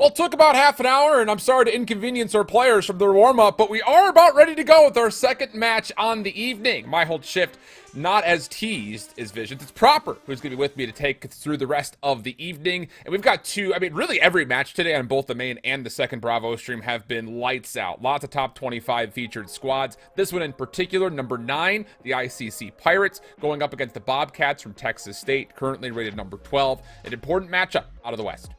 Well, it took about half an hour, and I'm sorry to inconvenience our players from their warm-up, but we are about ready to go with our second match on the evening. My hold shift, not as teased as Visions. It's Proper who's going to be with me to take us through the rest of the evening. And we've got really every match today on both the main and the second Bravo stream have been lights out. Lots of top 25 featured squads. This one in particular, number 9, the ICC Pirates, going up against the Bobcats from Texas State, currently rated number 12. An important matchup out of the West.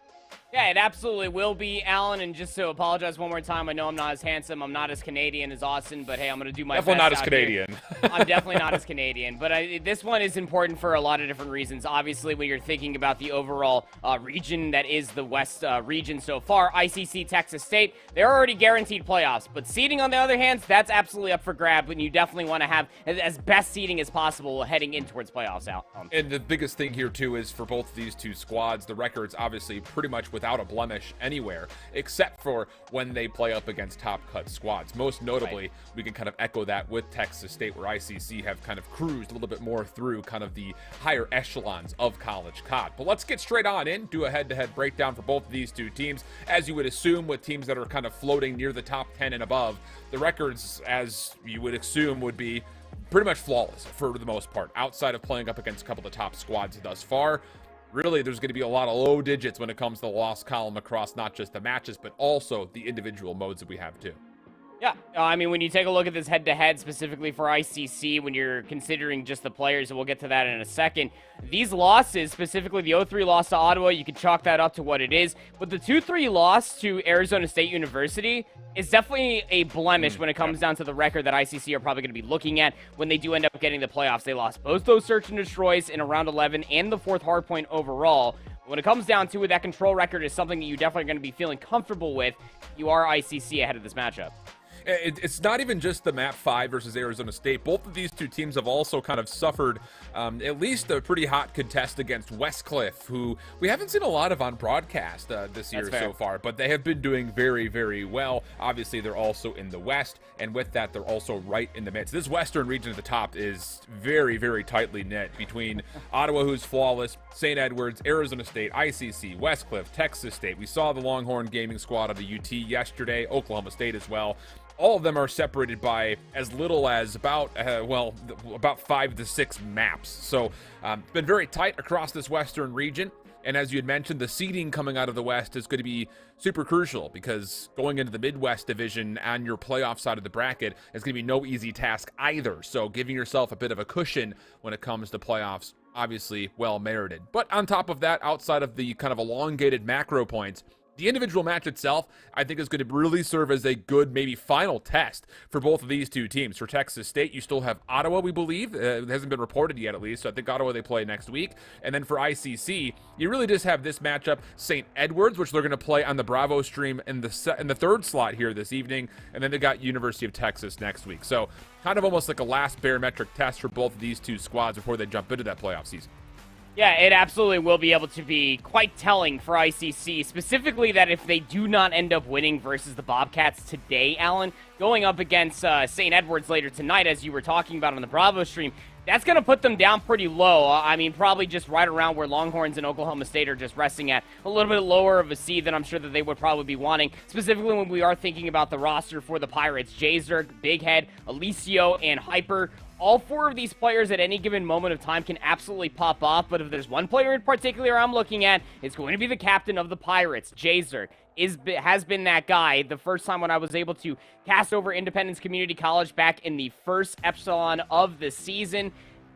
Yeah, it absolutely will be, Alan, and just to apologize one more time, I know I'm not as handsome, I'm not as Canadian as Austin, but hey, I'm going to do my best. Definitely not as Canadian. I'm definitely not as Canadian, but this one is important for a lot of different reasons. Obviously, when you're thinking about the overall region that is the West region so far, ICC, Texas State, they're already guaranteed playoffs, but seeding, on the other hand, that's absolutely up for grab, and you definitely want to have as best seeding as possible heading in towards playoffs out. And the biggest thing here, too, is for both of these two squads, the record's obviously pretty much without a blemish anywhere, except for when they play up against top-cut squads. Most notably, we can kind of echo that with Texas State, where ICC have kind of cruised a little bit more through kind of the higher echelons of college COD. But let's get straight on in, do a head-to-head breakdown for both of these two teams. As you would assume with teams that are kind of floating near the top 10 and above, the records, as you would assume, would be pretty much flawless for the most part, outside of playing up against a couple of the top squads thus far. Really, there's going to be a lot of low digits when it comes to the loss column across not just the matches, but also the individual modes that we have too. Yeah, I mean, when you take a look at this head-to-head, specifically for ICC, when you're considering just the players, and we'll get to that in a second, these losses, specifically the 0-3 loss to Ottawa, you can chalk that up to what it is, but the 2-3 loss to Arizona State University is definitely a blemish when it comes down to the record that ICC are probably going to be looking at when they do end up getting the playoffs. They lost both those search and destroys in round 11 and the 4th hardpoint overall. When it comes down to it, that control record is something that you definitely are going to be feeling comfortable with. You are ICC ahead of this matchup. It's not even just the map 5 versus Arizona State. Both of these two teams have also kind of suffered at least a pretty hot contest against Westcliff, who we haven't seen a lot of on broadcast this year so far, but they have been doing very, very well. Obviously, they're also in the West, and with that, they're also right in the midst. This Western region at the top is very, very tightly knit between Ottawa, who's flawless, St. Edwards, Arizona State, ICC, Westcliff, Texas State. We saw the Longhorn Gaming Squad of the UT yesterday, Oklahoma State as well. All of them are separated by as little as about 5 to 6 maps. So it's been very tight across this Western region. And as you had mentioned, the seeding coming out of the West is going to be super crucial, because going into the Midwest division on your playoff side of the bracket is going to be no easy task either. So giving yourself a bit of a cushion when it comes to playoffs, obviously well merited. But on top of that, outside of the kind of elongated macro points, the individual match itself, I think, is going to really serve as a good, maybe final test for both of these two teams. For Texas State, you still have Ottawa, we believe. It hasn't been reported yet, at least. So I think Ottawa, they play next week. And then for ICC, you really just have this matchup, St. Edwards, which they're going to play on the Bravo stream in the third slot here this evening. And then they got University of Texas next week. So kind of almost like a last barometric test for both of these two squads before they jump into that playoff season. Yeah, it absolutely will be able to be quite telling for ICC, specifically that if they do not end up winning versus the Bobcats today, Alan, going up against St. Edwards later tonight, as you were talking about on the Bravo stream, that's going to put them down pretty low. I mean, probably just right around where Longhorns and Oklahoma State are just resting at, a little bit lower of a seed than I'm sure that they would probably be wanting, specifically when we are thinking about the roster for the Pirates. Jzerk, Big Head, Alicio, and Hyper. All 4 of these players at any given moment of time can absolutely pop off, but if there's one player in particular I'm looking at, it's going to be the captain of the Pirates, Jzerk. Has been that guy. The first time when I was able to cast over Independence Community College back in the first epsilon of the season,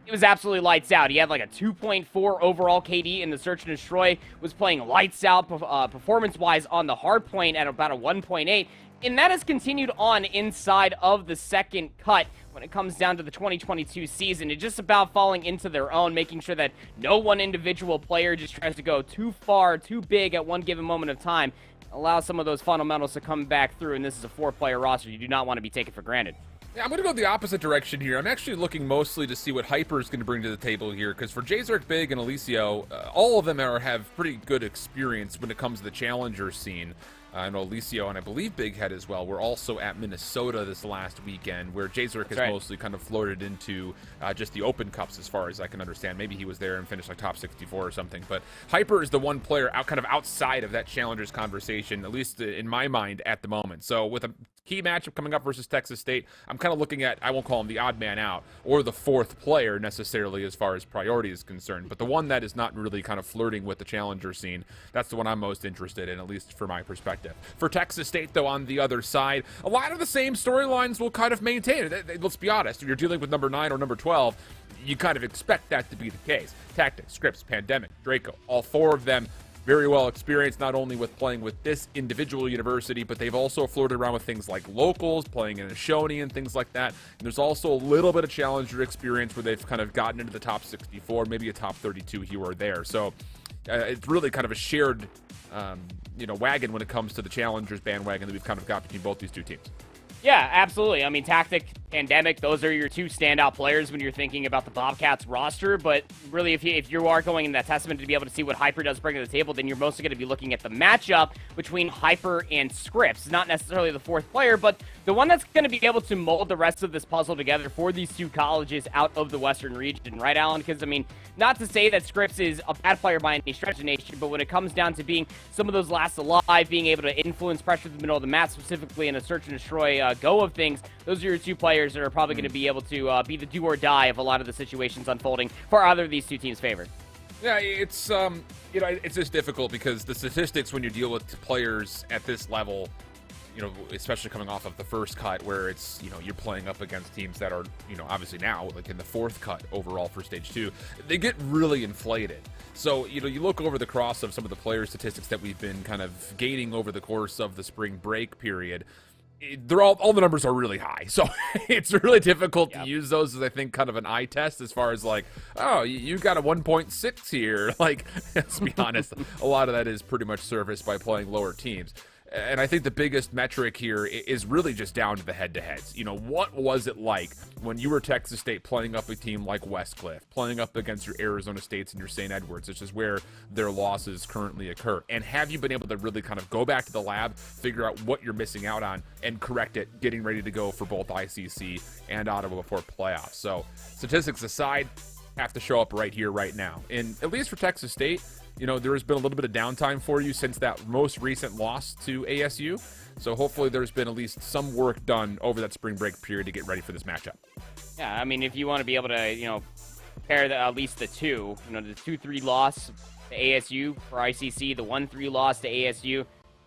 it was absolutely lights out. He had like a 2.4 overall KD in the Search and Destroy, was playing lights out performance-wise on the hardpoint at about a 1.8, and that has continued on inside of the second cut when it comes down to the 2022 season. It's just about falling into their own, making sure that no one individual player just tries to go too far, too big at one given moment of time. Allow some of those fundamentals to come back through, and this is a 4-player roster you do not want to be taken for granted. Yeah, I'm going to go the opposite direction here. I'm actually looking mostly to see what Hyper is going to bring to the table here, because for Jzerk, Big, and Alicio, all of them have pretty good experience when it comes to the challenger scene. I know Alicio and I believe Big Head as well were also at Minnesota this last weekend, where Jazerk has mostly kind of floated into just the Open Cups as far as I can understand. Maybe he was there and finished like top 64 or something. But Hyper is the one player kind of outside of that Challengers conversation, at least in my mind at the moment. So with a key matchup coming up versus Texas State, I'm kind of looking at, I won't call him the odd man out or the fourth player necessarily as far as priority is concerned, but the one that is not really kind of flirting with the Challenger scene, that's the one I'm most interested in, at least for my perspective. For Texas State, though, on the other side, a lot of the same storylines will kind of maintain. Let's be honest, if you're dealing with number 9 or number 12, you kind of expect that to be the case. Tactics, Scripps, Pandemic, Draco, all 4 of them very well experienced, not only with playing with this individual university, but they've also flirted around with things like locals, playing in a Shoney and things like that. And there's also a little bit of Challenger experience where they've kind of gotten into the top 64, maybe a top 32 here or there. So it's really kind of a shared wagon when it comes to the Challengers bandwagon that we've kind of got between both these two teams. Yeah, absolutely. I mean, Tactic, Pandemic, those are your 2 standout players when you're thinking about the Bobcats roster. But really, if you are going in that testament to be able to see what Hyper does bring to the table, then you're mostly going to be looking at the matchup between Hyper and Scripps. Not necessarily the 4th player, but the one that's going to be able to mold the rest of this puzzle together for these 2 colleges out of the Western region, right, Alan? Because, I mean, not to say that Scripps is a bad player by any stretch of the nation, but when it comes down to being some of those last alive, being able to influence pressure in the middle of the map, specifically in a search and destroy go of things, those are your 2 players that are probably going to be able to be the do or die of a lot of the situations unfolding for either of these 2 teams' favor. Yeah, it's it's just difficult because the statistics when you deal with players at this level, especially coming off of the first cut where it's, you're playing up against teams that are, obviously now like in the 4th cut overall for stage 2, they get really inflated. So, you look over the cross of some of the player statistics that we've been kind of gaining over the course of the spring break period. They're all the numbers are really high, so it's really difficult to use those as, I think, kind of an eye test as far as like, oh, you got a 1.6 here. Like, let's be honest, a lot of that is pretty much serviced by playing lower teams. And I think the biggest metric here is really just down to the head-to-heads. What was it like when you were Texas State playing up a team like Westcliff, playing up against your Arizona States and your St. Edwards, which is where their losses currently occur? And have you been able to really kind of go back to the lab, figure out what you're missing out on, and correct it, getting ready to go for both ICC and Ottawa before playoffs? So, statistics aside, have to show up right here, right now. And at least for Texas State, there has been a little bit of downtime for you since that most recent loss to ASU. So hopefully there's been at least some work done over that spring break period to get ready for this matchup. Yeah, I mean, if you want to be able to, pair at least the 2, the 2-3 loss to ASU for ICC, the 1-3 loss to ASU,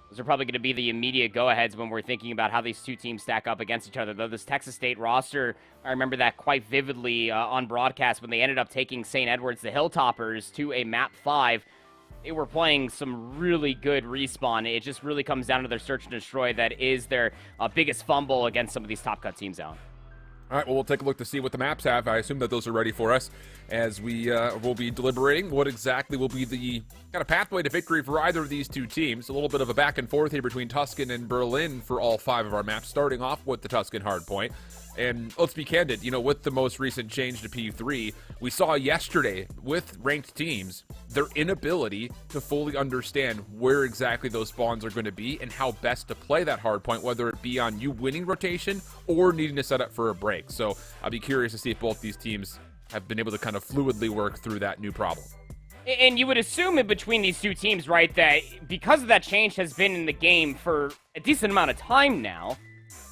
those are probably going to be the immediate go-aheads when we're thinking about how these 2 teams stack up against each other. Though this Texas State roster, I remember that quite vividly on broadcast when they ended up taking St. Edwards, the Hilltoppers, to a map 5. They were playing some really good respawn. It just really comes down to their search and destroy that is their biggest fumble against some of these top-cut teams out. All right, well, we'll take a look to see what the maps have. I assume that those are ready for us as we will be deliberating what exactly will be the kind of pathway to victory for either of these 2 teams. A little bit of a back and forth here between Tuscan and Berlin for all 5 of our maps, starting off with the Tuscan hardpoint. And let's be candid, with the most recent change to P3, we saw yesterday with ranked teams, their inability to fully understand where exactly those spawns are going to be and how best to play that hardpoint, whether it be on you winning rotation or needing to set up for a break. So I'll be curious to see if both these teams have been able to kind of fluidly work through that new problem. And you would assume in between these 2 teams, right, that because of that change has been in the game for a decent amount of time now,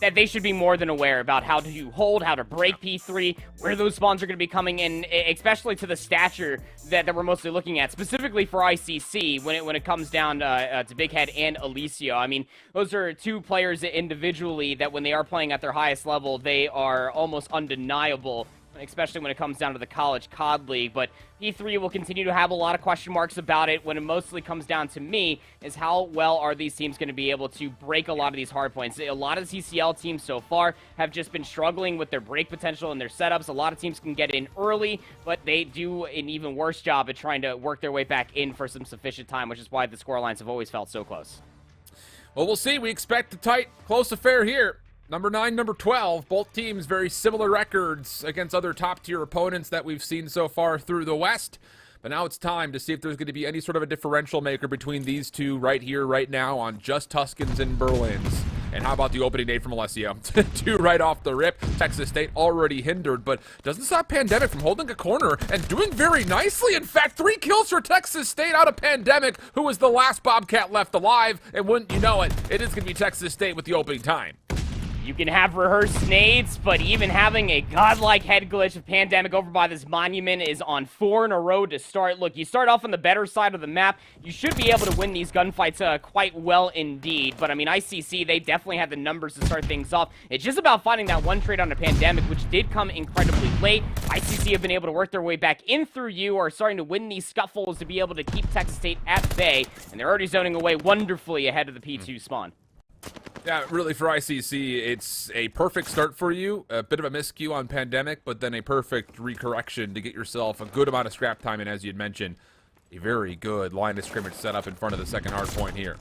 that they should be more than aware about how to hold, how to break P3, where those spawns are going to be coming in, especially to the stature that we're mostly looking at, specifically for ICC when it comes down to Big Head and Alicio. I mean, those are 2 players individually that when they are playing at their highest level, they are almost undeniable, especially when it comes down to the College COD League. But P3 will continue to have a lot of question marks about it. When it mostly comes down to me is how well are these teams going to be able to break a lot of these hard points. A lot of CCL teams so far have just been struggling with their break potential and their setups. A lot of teams can get in early, but they do an even worse job at trying to work their way back in for some sufficient time, which is why the scorelines have always felt so close. Well, we'll see. We expect a tight, close affair here. Number 9, number 12, both teams very similar records against other top-tier opponents that we've seen so far through the West. But now it's time to see if there's going to be any sort of a differential maker between these two right here, right now on just Tuscans and Berlins. And how about the opening nade from Alessio? 2 right off the rip. Texas State already hindered, but doesn't stop Pandemic from holding a corner and doing very nicely. In fact, 3 kills for Texas State out of Pandemic, who was the last Bobcat left alive. And wouldn't you know it, it is going to be Texas State with the opening time. You can have rehearsed nades, but even having a godlike head glitch of Pandemic over by this monument is on 4 in a row to start. Look, you start off on the better side of the map. You should be able to win these gunfights quite well indeed. But, I mean, ICC, they definitely have the numbers to start things off. It's just about finding that one trade on a Pandemic, which did come incredibly late. ICC have been able to work their way back in through you, are starting to win these scuffles to be able to keep Texas State at bay. And they're already zoning away wonderfully ahead of the P2 spawn. Yeah, really for ICC, it's a perfect start for you. A bit of a miscue on Pandemic, but then a perfect recorrection to get yourself a good amount of scrap time. And as you'd mentioned, a very good line of scrimmage set up in front of the second hard point here.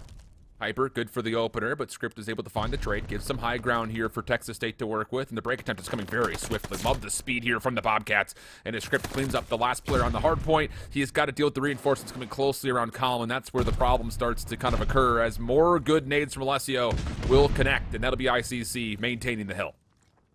Hyper, good for the opener, but Script is able to find the trade, gives some high ground here for Texas State to work with, and the break attempt is coming very swiftly. Love the speed here from the Bobcats, and as Script cleans up the last player on the hard point, he has got to deal with the reinforcements coming closely around Column, and that's where the problem starts to kind of occur, as more good nades from Alessio will connect, and that'll be ICC maintaining the hill.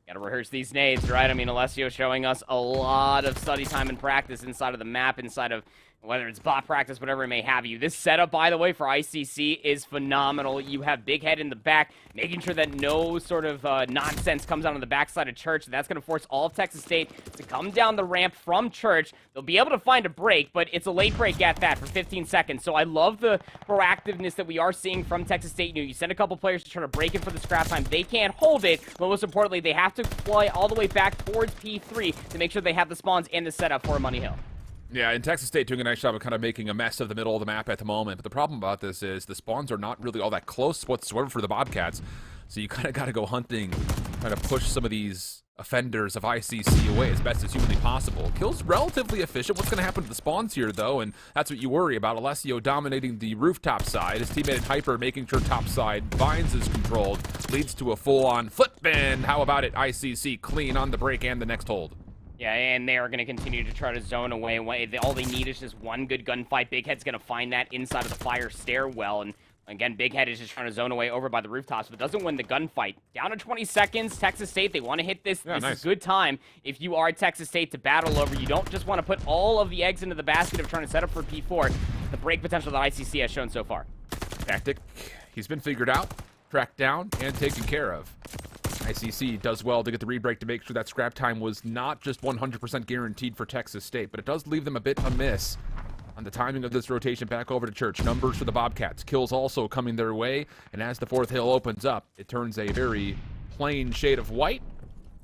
Gotta rehearse these nades, right? I mean, Alessio showing us a lot of study time and practice inside of the map, inside of whether it's bot practice, whatever it may have you. This setup, by the way, for ICC is phenomenal. You have Big Head in the back, making sure that no sort of nonsense comes out on the backside of Church. That's going to force all of Texas State to come down the ramp from Church. They'll be able to find a break, but it's a late break at that for 15 seconds. So I love the proactiveness that we are seeing from Texas State. You send a couple players to try to break it for the scrap time. They can't hold it, but most importantly, they have to fly all the way back towards P3 to make sure they have the spawns and the setup for Money Hill. Yeah, and Texas State doing a nice job of kind of making a mess of the middle of the map at the moment. But the problem about this is the spawns are not really all that close whatsoever for the Bobcats. So you kind of got to go hunting, trying to push some of these offenders of ICC away as best as humanly possible. Kill's relatively efficient. What's going to happen to the spawns here, though? And that's what you worry about. Alessio dominating the rooftop side. His teammate Hyper making sure top side Vines is controlled. Leads to a full-on flip bend. How about it? ICC clean on the break and the next hold. Yeah, and they are going to continue to try to zone away. All they need is just one good gunfight. Big Head's going to find that inside of the fire stairwell. And again, Big Head is just trying to zone away over by the rooftops, but doesn't win the gunfight. Down to 20 seconds, Texas State, they want to hit this. Yeah, this nice. is good time if you are Texas State to battle over. You don't just want to put all of the eggs into the basket of trying to set up for P4. The break potential that ICC has shown so far. Tactic, he's been figured out, tracked down, and taken care of. ICC does well to get the rebreak to make sure that scrap time was not just 100% guaranteed for Texas State, but it does leave them a bit amiss on the timing of this rotation back over to Church. Numbers for the Bobcats. Kills also coming their way, and as the fourth hill opens up, it turns a very plain shade of white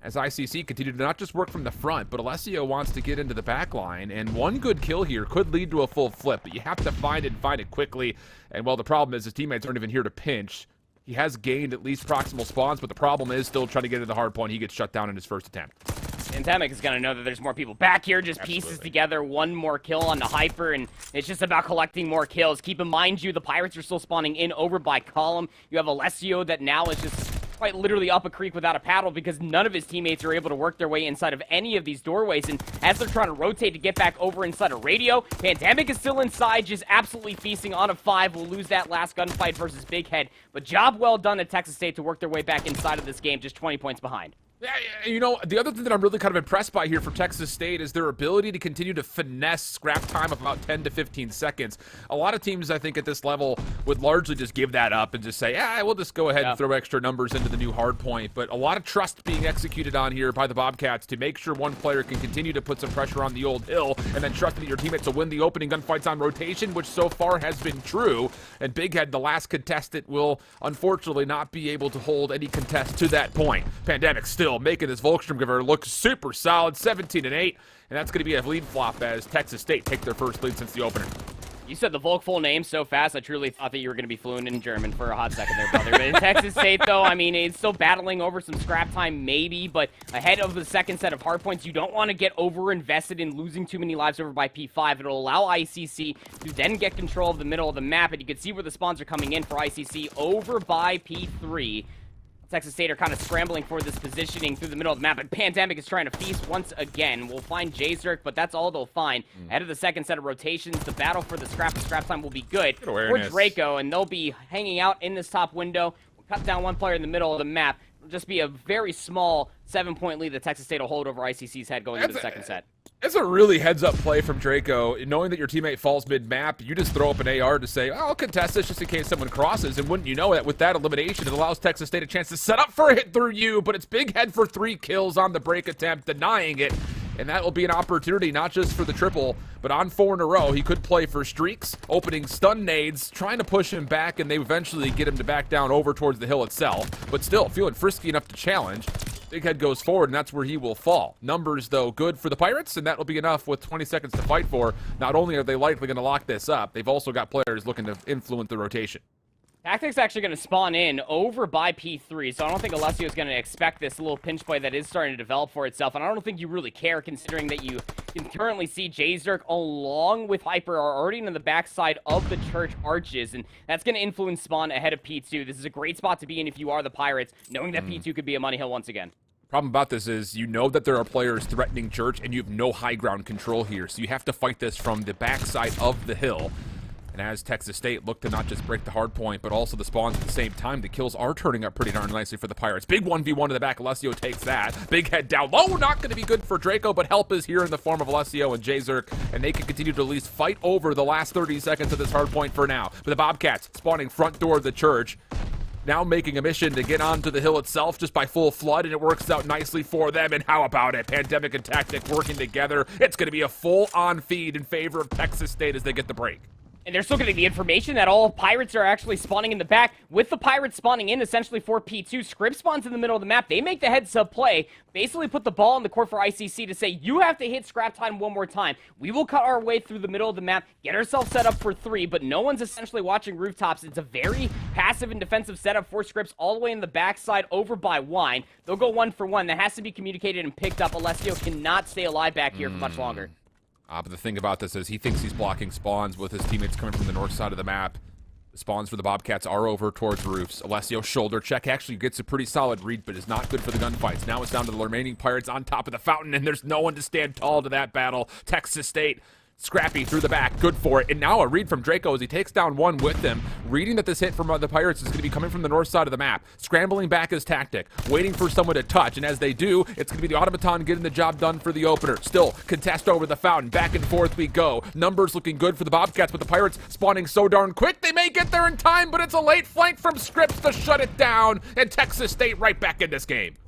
as ICC continue to not just work from the front, but Alessio wants to get into the back line, and one good kill here could lead to a full flip, but you have to find it quickly, and well, the problem is his teammates aren't even here to pinch. He has gained at least proximal spawns, but the problem is still trying to get into the hard point. He gets shut down in his first attempt. Pandemic is going to know that there's more people back here, just pieces together, one more kill on the Hyper, and it's just about collecting more kills. Keep in mind, the Pirates are still spawning in over by Column. You have Alessio that now is just quite literally up a creek without a paddle because none of his teammates are able to work their way inside of any of these doorways, and as they're trying to rotate to get back over inside of Radio, Pandemic is still inside, just absolutely feasting on a 5. Will lose that last gunfight versus Big Head, but job well done at Texas State to work their way back inside of this game, just 20 points behind. Yeah, you know, the other thing that I'm really kind of impressed by here for Texas State is their ability to continue to finesse scrap time of about 10 to 15 seconds. A lot of teams, I think, at this level would largely just give that up and just say, yeah, we'll just go ahead and throw extra numbers into the new hard point. But a lot of trust being executed on here by the Bobcats to make sure one player can continue to put some pressure on the old hill and then trust that your teammates will win the opening gunfights on rotation, which so far has been true. And Big Head, the last contestant, will unfortunately not be able to hold any contest to that point. Pandemic still making this Volkstrom giver look super solid, 17-8, and that's going to be a lead flop as Texas State take their first lead since the opener. You said the Volk full name so fast, I truly thought that you were going to be fluent in German for a hot second there, brother. But in Texas State, though, I mean, it's still battling over some scrap time, maybe, but ahead of the second set of hard points, you don't want to get over-invested in losing too many lives over by P5. It'll allow ICC to then get control of the middle of the map, and you can see where the spawns are coming in for ICC over by P3. Texas State are kind of scrambling for this positioning through the middle of the map, and Pandemic is trying to feast once again. We'll find Jzerk, but that's all they'll find. Ahead of the second set of rotations, the battle for the scrap time will be good for Draco, and they'll be hanging out in this top window. We'll cut down one player in the middle of the map. It'll just be a very small 7-point lead that Texas State will hold over ICC's head going into the second set. It's a really heads-up play from Draco. Knowing that your teammate falls mid-map, you just throw up an AR to say, oh, I'll contest this just in case someone crosses. And wouldn't you know it, with that elimination, it allows Texas State a chance to set up for a hit through you, but it's big head for 3 kills on the break attempt, denying it. And that will be an opportunity not just for the triple, but on 4 in a row. He could play for streaks, opening stun nades, trying to push him back, and they eventually get him to back down over towards the hill itself. But still, feeling frisky enough to challenge. Big Head goes forward, and that's where he will fall. Numbers, though, good for the Pirates, and that will be enough with 20 seconds to fight for. Not only are they likely going to lock this up, they've also got players looking to influence the rotation. Tactic's actually going to spawn in over by P3, so I don't think Alessio is going to expect this little pinch play that is starting to develop for itself, and I don't think you really care considering that you can currently see Jzerk along with Hyper are already in the backside of the church arches, and that's going to influence spawn ahead of P2. This is a great spot to be in if you are the Pirates, knowing that P2 could be a money hill once again. Problem about this is you know that there are players threatening church, and you have no high ground control here, so you have to fight this from the backside of the hill. And as Texas State look to not just break the hard point, but also the spawns at the same time, the kills are turning up pretty darn nicely for the Pirates. Big 1v1 in the back. Alessio takes that. Big head down low. Not going to be good for Draco, but help is here in the form of Alessio and Jzerk, and they can continue to at least fight over the last 30 seconds of this hard point for now. But the Bobcats spawning front door of the church, now making a mission to get onto the hill itself just by full flood, and it works out nicely for them. And how about it? Pandemic and Tactic working together. It's going to be a full-on feed in favor of Texas State as they get the break. And they're still getting the information that all Pirates are actually spawning in the back. With the Pirates spawning in essentially for P2, Script spawns in the middle of the map. They make the heads-up play, basically put the ball in the court for ICC to say, you have to hit scrap time one more time. We will cut our way through the middle of the map, get ourselves set up for 3, but no one's essentially watching rooftops. It's a very passive and defensive setup for Scripts all the way in the backside over by Wine. They'll go 1 for 1. That has to be communicated and picked up. Alessio cannot stay alive back here for much longer. But the thing about this is he thinks he's blocking spawns with his teammates coming from the north side of the map. The spawns for the Bobcats are over towards roofs. Alessio shoulder check actually gets a pretty solid read, but is not good for the gunfights. Now it's down to the remaining Pirates on top of the fountain, and there's no one to stand tall to that battle. Texas State, Scrappy through the back, good for it. And now a read from Draco as he takes down one with them, reading that this hit from the Pirates is going to be coming from the north side of the map. Scrambling back his tactic, waiting for someone to touch, and as they do, it's going to be the Automaton getting the job done for the opener. Still, contest over the fountain, back and forth we go. Numbers looking good for the Bobcats, but the Pirates spawning so darn quick, they may get there in time, but it's a late flank from Scripps to shut it down, and Texas State right back in this game.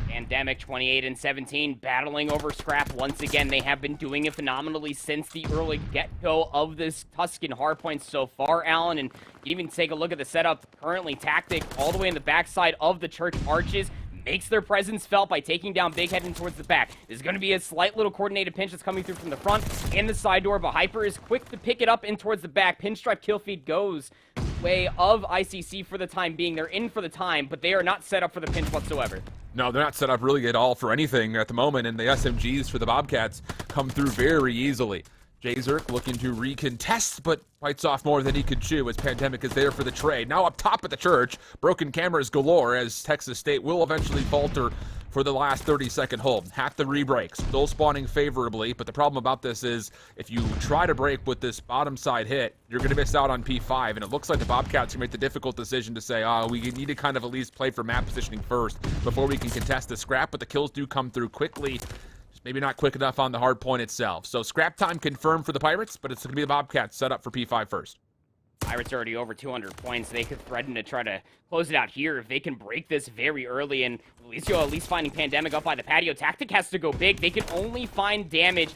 Pandemic 28 and 17 battling over scrap once again. They have been doing it phenomenally since the early get-go of this Tuscan hardpoint so far, Alan. And you even take a look at the setup currently. Tactic all the way in the backside of the church arches makes their presence felt by taking down Big Head in towards the back. There's going to be a slight little coordinated pinch that's coming through from the front and the side door, but Hyper is quick to pick it up in towards the back. Pinstripe kill feed goes way of ICC for the time being. They're in for the time, but they are not set up for the pinch whatsoever. No, they're not set up really at all for anything at the moment, and the SMGs for the Bobcats come through very easily. Jzerk looking to recontest, but bites off more than he could chew as Pandemic is there for the trade. Now up top of the church, broken cameras galore as Texas State will eventually falter for the last 30-second hold. Half the re-breaks, still spawning favorably, but the problem about this is if you try to break with this bottom side hit, you're going to miss out on P5, and it looks like the Bobcats can make the difficult decision to say, we need to kind of at least play for map positioning first before we can contest the scrap, but the kills do come through quickly. Maybe not quick enough on the hard point itself. So scrap time confirmed for the Pirates, but it's going to be the Bobcats set up for P5 first. Pirates are already over 200 points. They could threaten to try to close it out here if they can break this very early. And Luisio at least finding Pandemic up by the patio. Tactic has to go big. They can only find damage.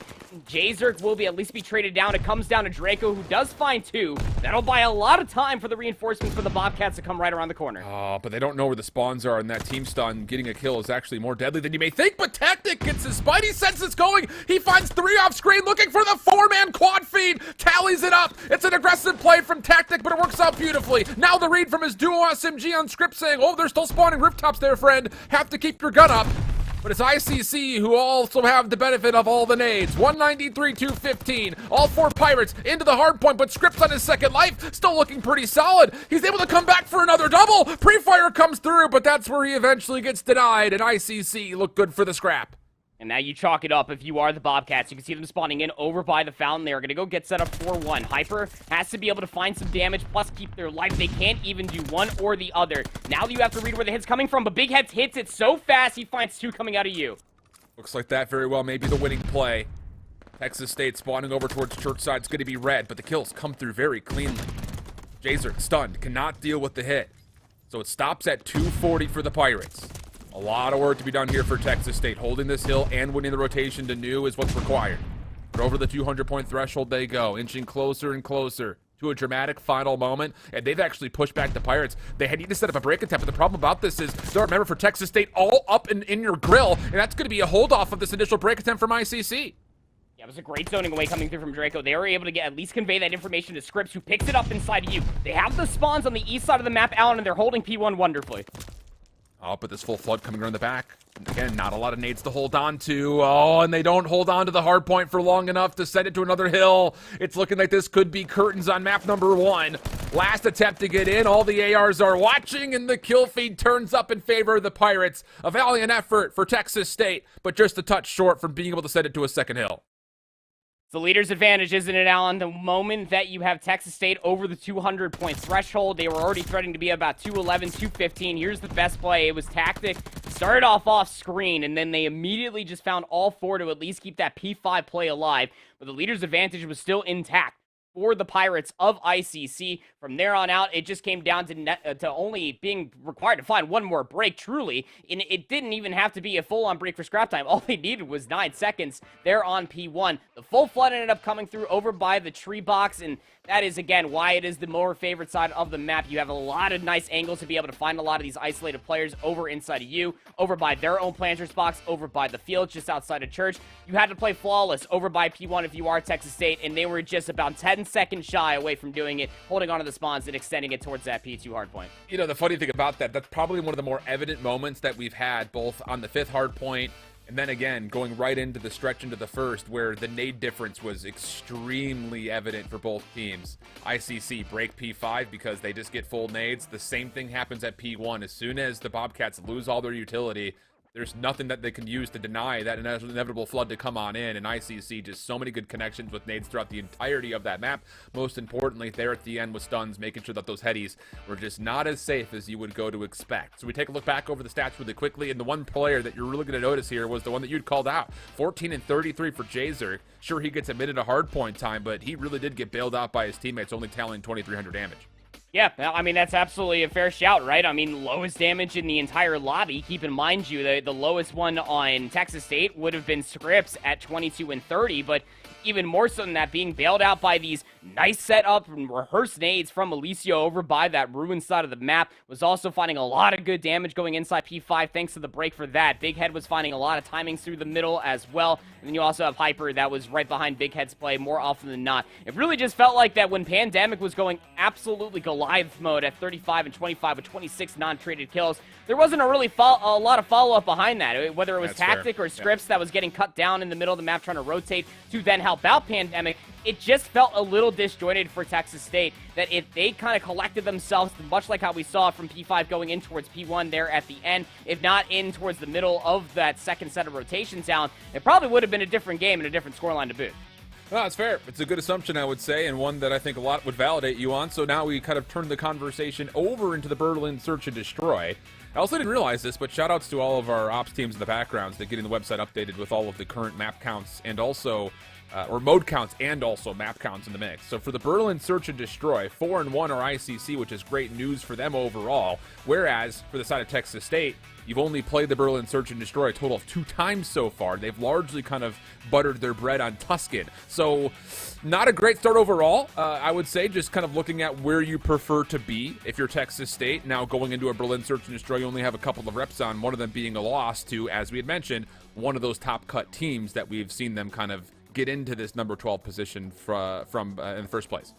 Jzerk will at least be traded down. It comes down to Draco, who does find 2. That'll buy a lot of time for the reinforcements for the Bobcats to come right around the corner. But they don't know where the spawns are, and that team stun getting a kill is actually more deadly than you may think. But Tactic gets his spidey senses going. He finds 3 off screen, looking for the 4-man quad feed. Tallies it up. It's an aggressive play from Tactic, but it works out beautifully. Now the read from his duo SMG on script saying, they're still spawning rooftops there, friend. Have to keep your gun up. But it's ICC who also have the benefit of all the nades. 193-215. All 4 Pirates into the hard point, but Scripps on his second life, still looking pretty solid. He's able to come back for another double. Pre-fire comes through, but that's where he eventually gets denied, and ICC look good for the scrap. And now you chalk it up if you are the Bobcats. You can see them spawning in over by the fountain. They're going to go get set up 4-1. Hyper has to be able to find some damage, plus keep their life. They can't even do one or the other. Now you have to read where the hit's coming from, but Big Head hits it so fast, he finds 2 coming out of you. Looks like that very well may be the winning play. Texas State spawning over towards Churchside is going to be red, but the kills come through very cleanly. Jazer stunned, cannot deal with the hit. So it stops at 240 for the Pirates. A lot of work to be done here for Texas State. Holding this hill and winning the rotation to new is what's required. But over the 200-point threshold they go, inching closer and closer to a dramatic final moment, and they've actually pushed back the Pirates. They need to set up a break attempt, but the problem about this is, don't remember, for Texas State, all up in your grill, and that's going to be a hold-off of this initial break attempt from ICC. Yeah, it was a great zoning away coming through from Draco. They were able to at least convey that information to Scripps, who picks it up inside of you. They have the spawns on the east side of the map, Alan, and they're holding P1 wonderfully. Oh, but this full flood coming around the back. Again, not a lot of nades to hold on to. Oh, and they don't hold on to the hard point for long enough to send it to another hill. It's looking like this could be curtains on map number 1. Last attempt to get in. All the ARs are watching, and the kill feed turns up in favor of the Pirates. A valiant effort for Texas State, but just a touch short from being able to send it to a second hill. It's the leader's advantage, isn't it, Alan? The moment that you have Texas State over the 200-point threshold, they were already threatening to be about 211, 215. Here's the best play. It was tactic. Started off screen, and then they immediately just found all 4 to at least keep that P5 play alive. But the leader's advantage was still intact for the Pirates of ICC. From there on out, it just came down to only being required to find one more break, truly. And it didn't even have to be a full-on break for scrap time. All they needed was 9 seconds there on P1. The full flood ended up coming through over by the tree box, and that is, again, why it is the more favorite side of the map. You have a lot of nice angles to be able to find a lot of these isolated players over inside of you, over by their own planters box, over by the field just outside of church. You had to play flawless over by P1 if you are Texas State, and they were just about 10 seconds shy away from doing it, holding onto the spawns and extending it towards that P2 hardpoint. You know, the funny thing about that, that's probably one of the more evident moments that we've had, both on the 5th hardpoint and then again going right into the stretch into the 1st, where the nade difference was extremely evident for both teams. ICC break P5 because they just get full nades. The same thing happens at P1. As soon as the Bobcats lose all their utility, there's nothing that they can use to deny that inevitable flood to come on in, and ICC just so many good connections with nades throughout the entirety of that map. Most importantly, there at the end with stuns, making sure that those headies were just not as safe as you would go to expect. So we take a look back over the stats really quickly, and the one player that you're really going to notice here was the one that you'd called out. 14 and 33 for Jazer. Sure, he gets a minute of hard point time, but he really did get bailed out by his teammates, only tallying 2,300 damage. Yeah, I mean, that's absolutely a fair shout, right? I mean, lowest damage in the entire lobby. Keep in mind, the lowest one on Texas State would have been Scripps at 22 and 30, but even more so than that, being bailed out by these nice setup and rehearsed nades from Alicio over by that ruined side of the map. Was also finding a lot of good damage going inside P5 thanks to the break for that. Big Head was finding a lot of timings through the middle as well. And then you also have Hyper that was right behind Big Head's play more often than not. It really just felt like that when Pandemic was going absolutely Goliath mode at 35 and 25 with 26 non-traded kills, there wasn't a lot of follow-up behind that. Whether it was That's tactic fair. or Scripps that was getting cut down in the middle of the map trying to rotate to then help out Pandemic, it just felt a little disjointed for Texas State, that if they kind of collected themselves, much like how we saw from P5 going in towards P1 there at the end, if not in towards the middle of that second set of rotations down, it probably would have been a different game and a different scoreline to boot. Well, it's fair. It's a good assumption, I would say, and one that I think a lot would validate you on. So now we kind of turn the conversation over into the Berlin Search and Destroy. I also didn't realize this, but shout-outs to all of our ops teams in the backgrounds that getting the website updated with all of the current map counts and also or mode counts and also map counts in the mix. So for the Berlin Search and Destroy, 4-1 are ICC, which is great news for them overall. Whereas for the side of Texas State, you've only played the Berlin Search and Destroy a total of 2 times so far. They've largely kind of buttered their bread on Tuscan. So not a great start overall, I would say, just kind of looking at where you prefer to be if you're Texas State. Now going into a Berlin Search and Destroy, you only have a couple of reps on, one of them being a loss to, as we had mentioned, one of those top cut teams that we've seen them kind of get into this number 12 position from in the first place.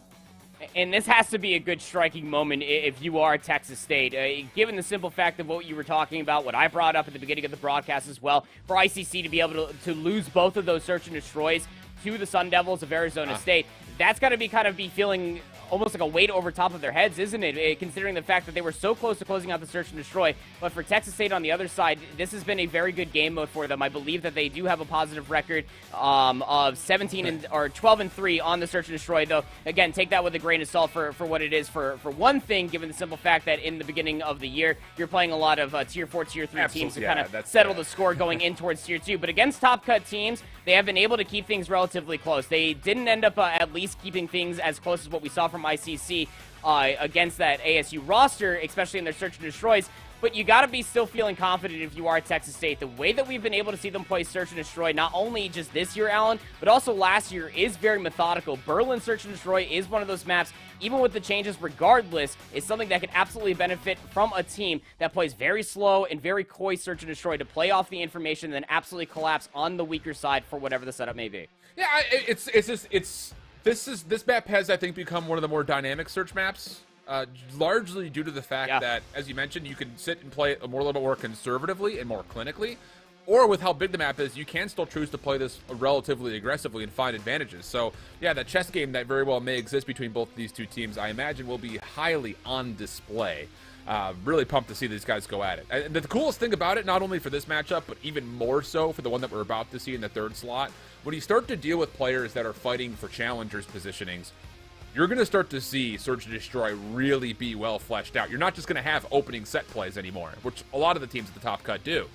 And this has to be a good striking moment if you are Texas State, given the simple fact of what you were talking about, what I brought up at the beginning of the broadcast as well, for ICC to be able to lose both of those search and destroys to the Sun Devils of Arizona State. That's got to be kind of be feeling almost like a weight over top of their heads, isn't it? Considering the fact that they were so close to closing out the search and destroy. But for Texas State on the other side, this has been a very good game mode for them. I believe that they do have a positive record of 12-3 on the search and destroy, though. Again, take that with a grain of salt for what it is. For one thing, given the simple fact that in the beginning of the year, you're playing a lot of Tier 4, Tier 3 teams to kind of settle the score going in towards Tier 2. But against top-cut teams, they have been able to keep things relatively close. They didn't end up at least keeping things as close as what we saw from ICC against that ASU roster, especially in their search and destroys. But you got to be still feeling confident if you are Texas State. The way that we've been able to see them play search and destroy, not only just this year, Alan, but also last year, is very methodical. Berlin search and destroy is one of those maps, even with the changes regardless, is something that can absolutely benefit from a team that plays very slow and very coy search and destroy to play off the information and then absolutely collapse on the weaker side for whatever the setup may be. Yeah, this map has, I think, become one of the more dynamic search maps. Largely due to the fact that, as you mentioned, you can sit and play it a little bit more conservatively and more clinically, or with how big the map is, you can still choose to play this relatively aggressively and find advantages. So, yeah, that chess game that very well may exist between both of these two teams, I imagine will be highly on display. Really pumped to see these guys go at it. And the coolest thing about it, not only for this matchup, but even more so for the one that we're about to see in the third slot, when you start to deal with players that are fighting for challengers positionings, you're going to start to see Search and Destroy really be well fleshed out. You're not just going to have opening set plays anymore, which a lot of the teams at the top cut do.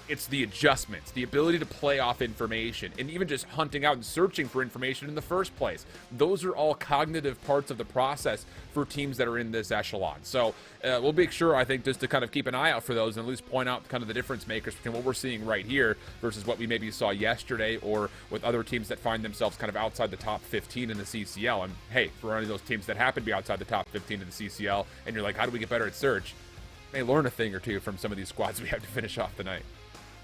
It's the adjustments, the ability to play off information, and even just hunting out and searching for information in the first place. Those are all cognitive parts of the process for teams that are in this echelon. So we'll make sure, I think, just to kind of keep an eye out for those and at least point out kind of the difference makers between what we're seeing right here versus what we maybe saw yesterday or with other teams that find themselves kind of outside the top 15 in the CCL. And hey, for any of those teams that happen to be outside the top 15 in the CCL and you're like, how do we get better at search? May learn a thing or two from some of these squads we have to finish off the night.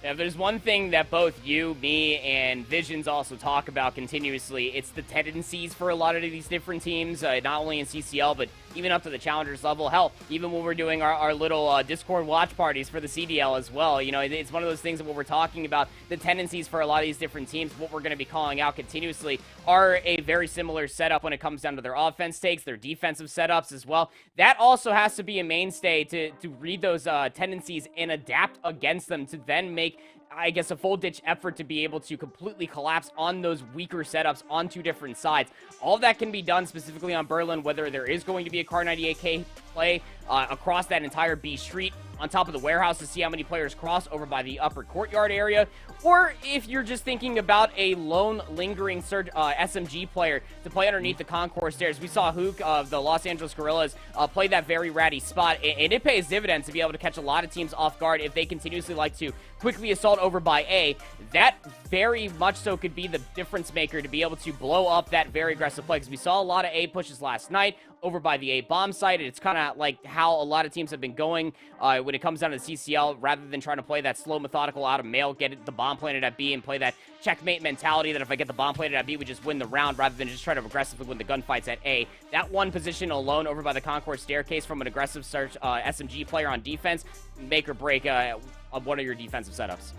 If there's one thing that both you, me, and Visions also talk about continuously, it's the tendencies for a lot of these different teams, not only in CCL, but even up to the Challengers level. Hell, even when we're doing our little Discord watch parties for the CDL as well. You know, it's one of those things that when we're talking about the tendencies for a lot of these different teams, what we're going to be calling out continuously are a very similar setup when it comes down to their offense takes, their defensive setups as well. That also has to be a mainstay to read those tendencies and adapt against them to then make, I guess, a full-ditch effort to be able to completely collapse on those weaker setups on two different sides. All that can be done specifically on Berlin, whether there is going to be a Car 98K play across that entire B street on top of the warehouse to see how many players cross over by the upper courtyard area, or if you're just thinking about a lone lingering SMG player to play underneath the concourse stairs. We saw Hook of the Los Angeles Guerrillas play that very ratty spot, and it pays dividends to be able to catch a lot of teams off guard if they continuously like to quickly assault over by A. That very much so could be the difference maker to be able to blow up that very aggressive play, because we saw a lot of A pushes last night over by the A bomb site. It's kind of like how a lot of teams have been going when it comes down to the CCL, rather than trying to play that slow, methodical out of mail, get the bomb planted at B and play that checkmate mentality that if I get the bomb planted at B, we just win the round, rather than just try to aggressively win the gunfights at A. That one position alone over by the concourse staircase from an aggressive search SMG player on defense, make or break one of your defensive setups.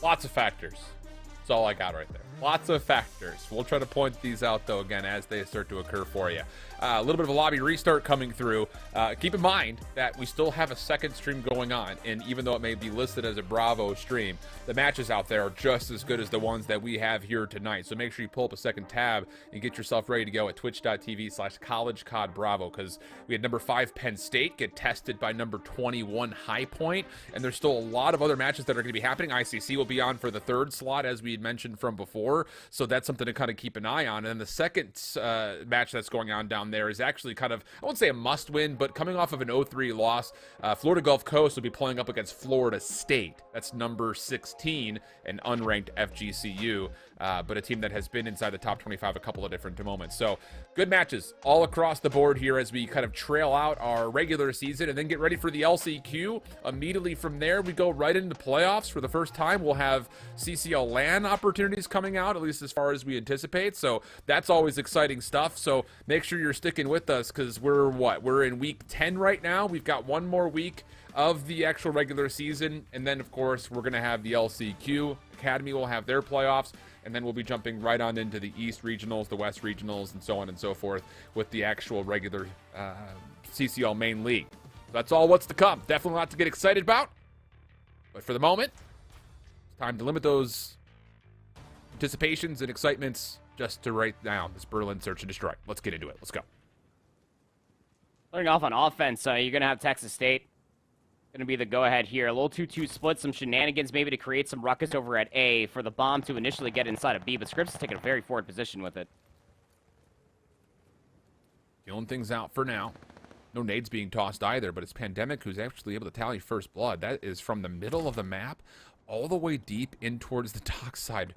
Lots of factors. That's all I got right there. Lots of factors. We'll try to point these out, though, again, as they start to occur for you. A little bit of a lobby restart coming through. Keep in mind that we still have a second stream going on, and even though it may be listed as a Bravo stream, the matches out there are just as good as the ones that we have here tonight. So make sure you pull up a second tab and get yourself ready to go at twitch.tv/collegecodbravo, because we had number 5 Penn State get tested by number 21 High Point, and there's still a lot of other matches that are going to be happening. ICC will be on for the third slot, as we had mentioned from before, so that's something to kind of keep an eye on. And then the second match that's going on down there is actually kind of, I won't say a must win, but coming off of an 0-3 loss, Florida Gulf Coast will be playing up against Florida State. That's number 16, an unranked FGCU. but a team that has been inside the top 25 a couple of different moments. So good matches all across the board here as we kind of trail out our regular season and then get ready for the LCQ. Immediately from there, we go right into playoffs. For the first time, we'll have CCL LAN opportunities coming out, at least as far as we anticipate. So that's always exciting stuff. So make sure you're sticking with us because we're in week 10 right now. We've got one more week of the actual regular season, and then of course we're going to have the LCQ. Academy will have their playoffs, and then we'll be jumping right on into the East Regionals, the West Regionals, and so on and so forth with the actual regular CCL main league. That's all what's to come. Definitely a lot to get excited about, but for the moment, it's time to limit those anticipations and excitements just to write down this Berlin Search and Destroy. Let's get into it. Let's go. Starting off on offense, you're going to have Texas State. Going to be the go-ahead here. A little 2-2 split, some shenanigans maybe to create some ruckus over at A for the bomb to initially get inside of B, but Scripps is taking a very forward position with it. Feeling things out for now. No nades being tossed either, but it's Pandemic who's actually able to tally first blood. That is from the middle of the map all the way deep in towards the dock side.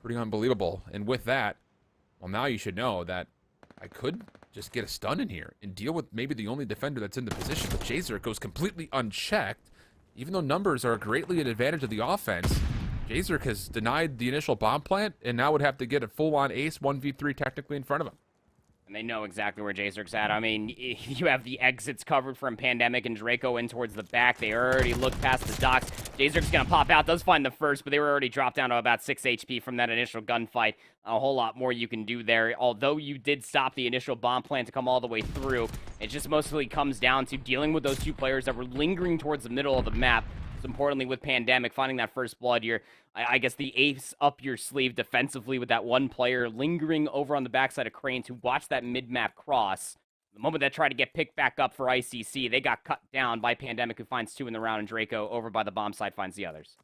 Pretty unbelievable. And with that, well, now you should know that I could just get a stun in here and deal with maybe the only defender that's in the position. But Jazerk goes completely unchecked. Even though numbers are greatly an advantage of the offense, Jazerk has denied the initial bomb plant and now would have to get a full-on ace 1v3 technically in front of him. And they know exactly where Jazerk's at. I mean, you have the exits covered from Pandemic and Draco in towards the back. They already looked past the docks. Jazerk's going to pop out, does find the first, but they were already dropped down to about 6 HP from that initial gunfight. A whole lot more you can do there. Although you did stop the initial bomb plant to come all the way through, it just mostly comes down to dealing with those two players that were lingering towards the middle of the map. Importantly with Pandemic, finding that first blood, I guess the ace up your sleeve defensively with that one player lingering over on the backside of Crane to watch that mid-map cross. The moment that tried to get picked back up for ICC, they got cut down by Pandemic, who finds 2 in the round, and Draco over by the bomb side finds the others.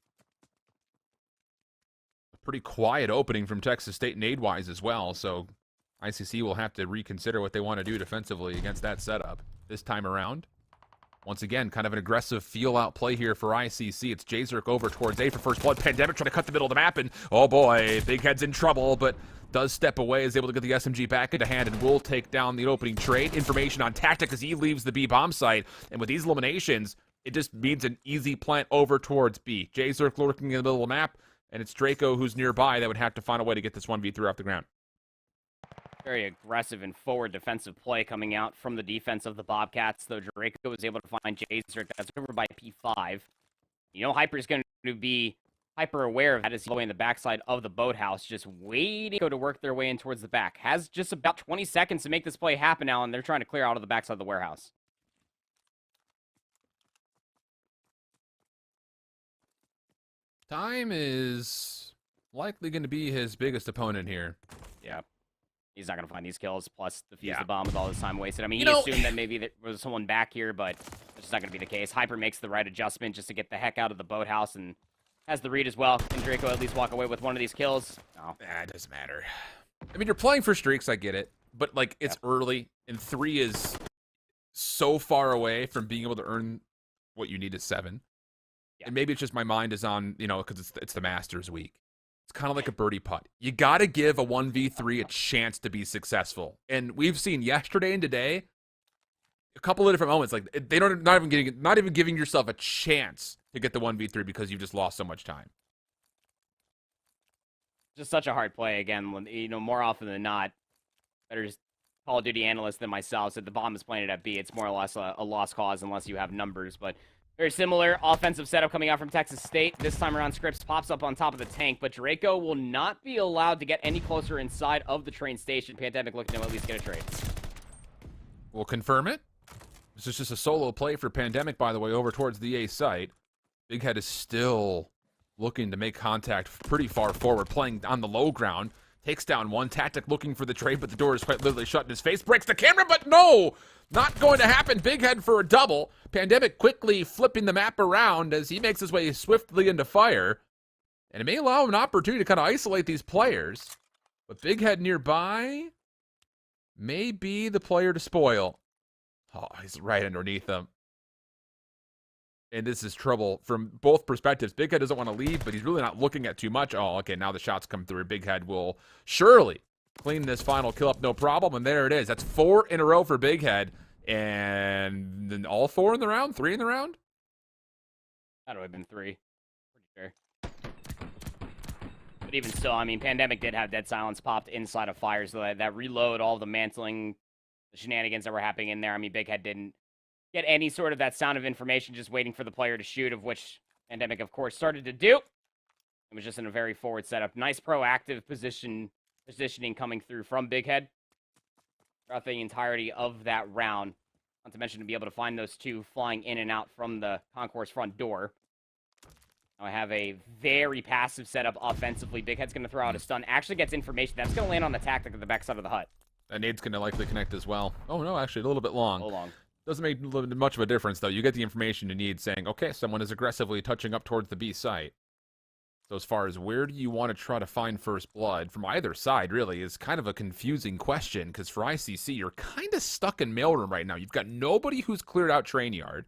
A pretty quiet opening from Texas State nade-wise as well, so ICC will have to reconsider what they want to do defensively against that setup this time around. Once again, kind of an aggressive feel-out play here for ICC. It's Jazerk over towards A for first blood. Pandemic trying to cut the middle of the map, and oh boy, Big Head's in trouble, but does step away, is able to get the SMG back into hand, and will take down the opening trade. Information on Tactic as he leaves the B bomb site, and with these eliminations, it just means an easy plant over towards B. Jazerk lurking in the middle of the map, and it's Draco who's nearby that would have to find a way to get this 1v3 off the ground. Very aggressive and forward defensive play coming out from the defense of the Bobcats, though Draco was able to find Jazerk. That's over by P5. You know Hyper's going to be hyper aware of that as he's in the backside of the boathouse, just waiting to work their way in towards the back. Has just about 20 seconds to make this play happen now, and they're trying to clear out of the backside of the warehouse. Time is likely going to be his biggest opponent here. Yeah. He's not going to find these kills, plus defuse the bomb with all this time wasted. I mean, he assumed that maybe there was someone back here, but it's just not going to be the case. Hyper makes the right adjustment just to get the heck out of the boathouse and has the read as well. Can Draco at least walk away with one of these kills? No. It doesn't matter. I mean, you're playing for streaks, I get it. But, like, it's early, and 3 is so far away from being able to earn what you need at 7. Yeah. And maybe it's just my mind is on, because it's the Masters week. It's kind of like a birdie putt. You got to give a 1v3 a chance to be successful. And we've seen yesterday and today a couple of different moments. Like not even giving yourself a chance to get the 1v3 because you just lost so much time. Just such a hard play again. When, more often than not, better just Call of Duty analysts than myself said the bomb is planted at B. It's more or less a lost cause unless you have numbers, but very similar offensive setup coming out from Texas State. This time around, Scripps pops up on top of the tank, but Draco will not be allowed to get any closer inside of the train station. Pandemic looking to at least get a trade. We'll confirm it. This is just a solo play for Pandemic, by the way, over towards the A site. Big Head is still looking to make contact pretty far forward, playing on the low ground. Takes down one. Tactic looking for the trade, but the door is quite literally shut in his face. Breaks the camera, but no! Not going to happen. Big Head for a double. Pandemic quickly flipping the map around as he makes his way swiftly into fire. And it may allow him an opportunity to kind of isolate these players. But Big Head nearby may be the player to spoil. Oh, he's right underneath them. And this is trouble from both perspectives. Big Head doesn't want to leave, but he's really not looking at too much. Oh, okay, now the shots come through. Big Head will surely clean this final kill up, no problem. And there it is. That's 4 in a row for Big Head. And then all 4 in the round? 3 in the round? That would have been 3. Pretty sure. But even still, I mean, Pandemic did have Dead Silence popped inside of Fire, so that reload, all the mantling, the shenanigans that were happening in there. I mean, Big Head didn't get any sort of that sound of information, just waiting for the player to shoot, of which Pandemic, of course, started to do. It was just in a very forward setup. Nice proactive positioning coming through from Big Head throughout the entirety of that round. Not to mention to be able to find those 2 flying in and out from the concourse front door. Now I have a very passive setup offensively. Big Head's going to throw out a stun. Actually gets information. That's going to land on the tactic at the backside of the hut. That nade's going to likely connect as well. Oh, no, actually, a little bit long. A little long. Doesn't make much of a difference, though. You get the information you need saying, okay, someone is aggressively touching up towards the B site. So as far as where do you want to try to find first blood from either side, really, is kind of a confusing question, because for ICC, you're kind of stuck in mailroom right now. You've got nobody who's cleared out train yard.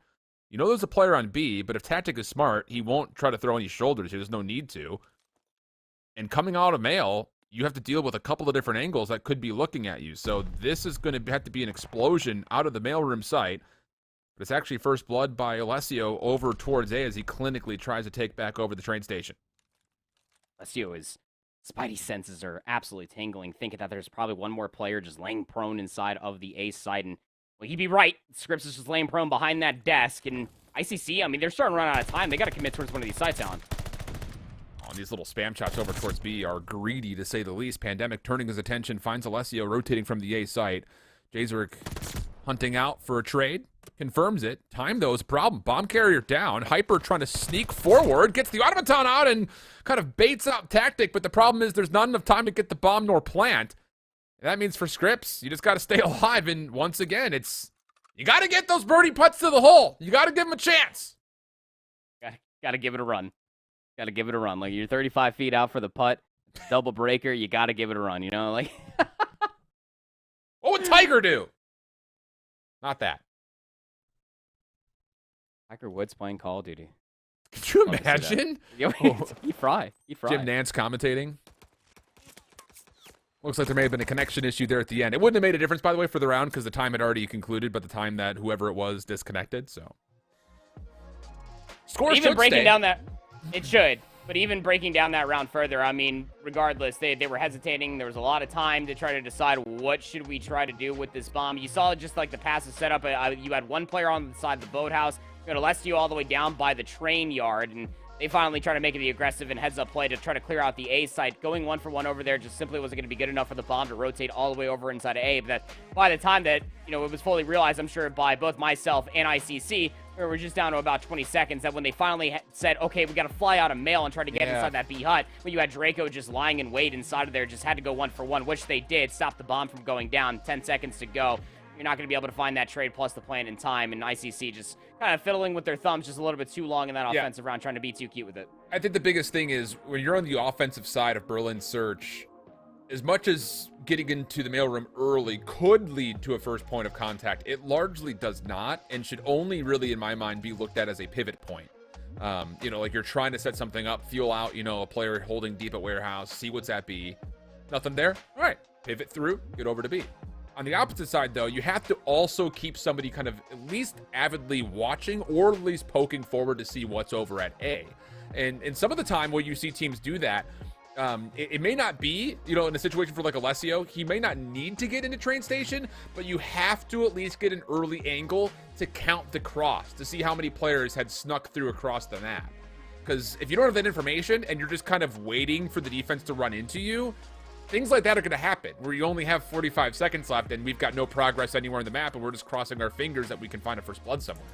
You know there's a player on B, but if Tactic is smart, he won't try to throw any shoulders. There's no need to. And coming out of mail, you have to deal with a couple of different angles that could be looking at you. So this is going to have to be an explosion out of the mailroom site. But it's actually first blood by Alessio over towards A as he clinically tries to take back over the train station. Alessio's spidey senses are absolutely tingling, thinking that there's probably one more player just laying prone inside of the A site. And, well, he'd be right. Scripps is just laying prone behind that desk. And ICC, I mean, they're starting to run out of time. They got to commit towards one of these sites, Alan. Oh, these little spam shots over towards B are greedy, to say the least. Pandemic turning his attention, finds Alessio rotating from the A site. Jazeric hunting out for a trade. Confirms it. Time, though, is a problem. Bomb carrier down. Hyper trying to sneak forward. Gets the automaton out and kind of baits out Tactic. But the problem is there's not enough time to get the bomb nor plant. And that means for Scripps, you just got to stay alive. And once again, you got to get those birdie putts to the hole. You got to give them a chance. Got to give it a run. Got to give it a run. Like, you're 35 feet out for the putt. Double breaker. You got to give it a run, you know? Like, what would Tiger do? Not that. Tiger Woods playing Call of Duty. Could you imagine? He fry. Jim Nance commentating. Looks like there may have been a connection issue there at the end. It wouldn't have made a difference, by the way, for the round because the time had already concluded, but the time that whoever it was disconnected, so. Score even should breaking stay. down that, it should. But even breaking down that round further, I mean, regardless, they were hesitating. There was a lot of time to try to decide what should we try to do with this bomb. You saw just like the passive setup. You had one player on the side of the boathouse. You had Alessio all the way down by the train yard, and they finally try to make it the aggressive and heads-up play to try to clear out the A site. Going 1-for-1 over there just simply wasn't going to be good enough for the bomb to rotate all the way over inside of A. But that, by the time that, you know, it was fully realized, I'm sure, by both myself and ICC, we were just down to about 20 seconds, that when they finally said, okay, we got to fly out of mail and try to get inside that B hut, when you had Draco just lying in wait inside of there, just had to go 1-for-1, which they did, stop the bomb from going down, 10 seconds to go. You're not going to be able to find that trade plus the plan in time, and ICC just kind of fiddling with their thumbs just a little bit too long in that offensive round, trying to be too cute with it. I think the biggest thing is when you're on the offensive side of Berlin Search, as much as getting into the mailroom early could lead to a first point of contact, it largely does not and should only really, in my mind, be looked at as a pivot point. You know, like you're trying to set something up, feel out, you know, a player holding deep at warehouse, see what's at B. Nothing there? All right, pivot through, get over to B. On the opposite side, though, you have to also keep somebody kind of at least avidly watching or at least poking forward to see what's over at A. And some of the time where you see teams do that, it may not be, you know, in a situation for like Alessio, he may not need to get into train station, but you have to at least get an early angle to count the cross, to see how many players had snuck through across the map. Because if you don't have that information and you're just kind of waiting for the defense to run into you, things like that are going to happen, where you only have 45 seconds left and we've got no progress anywhere on the map and we're just crossing our fingers that we can find a first blood somewhere.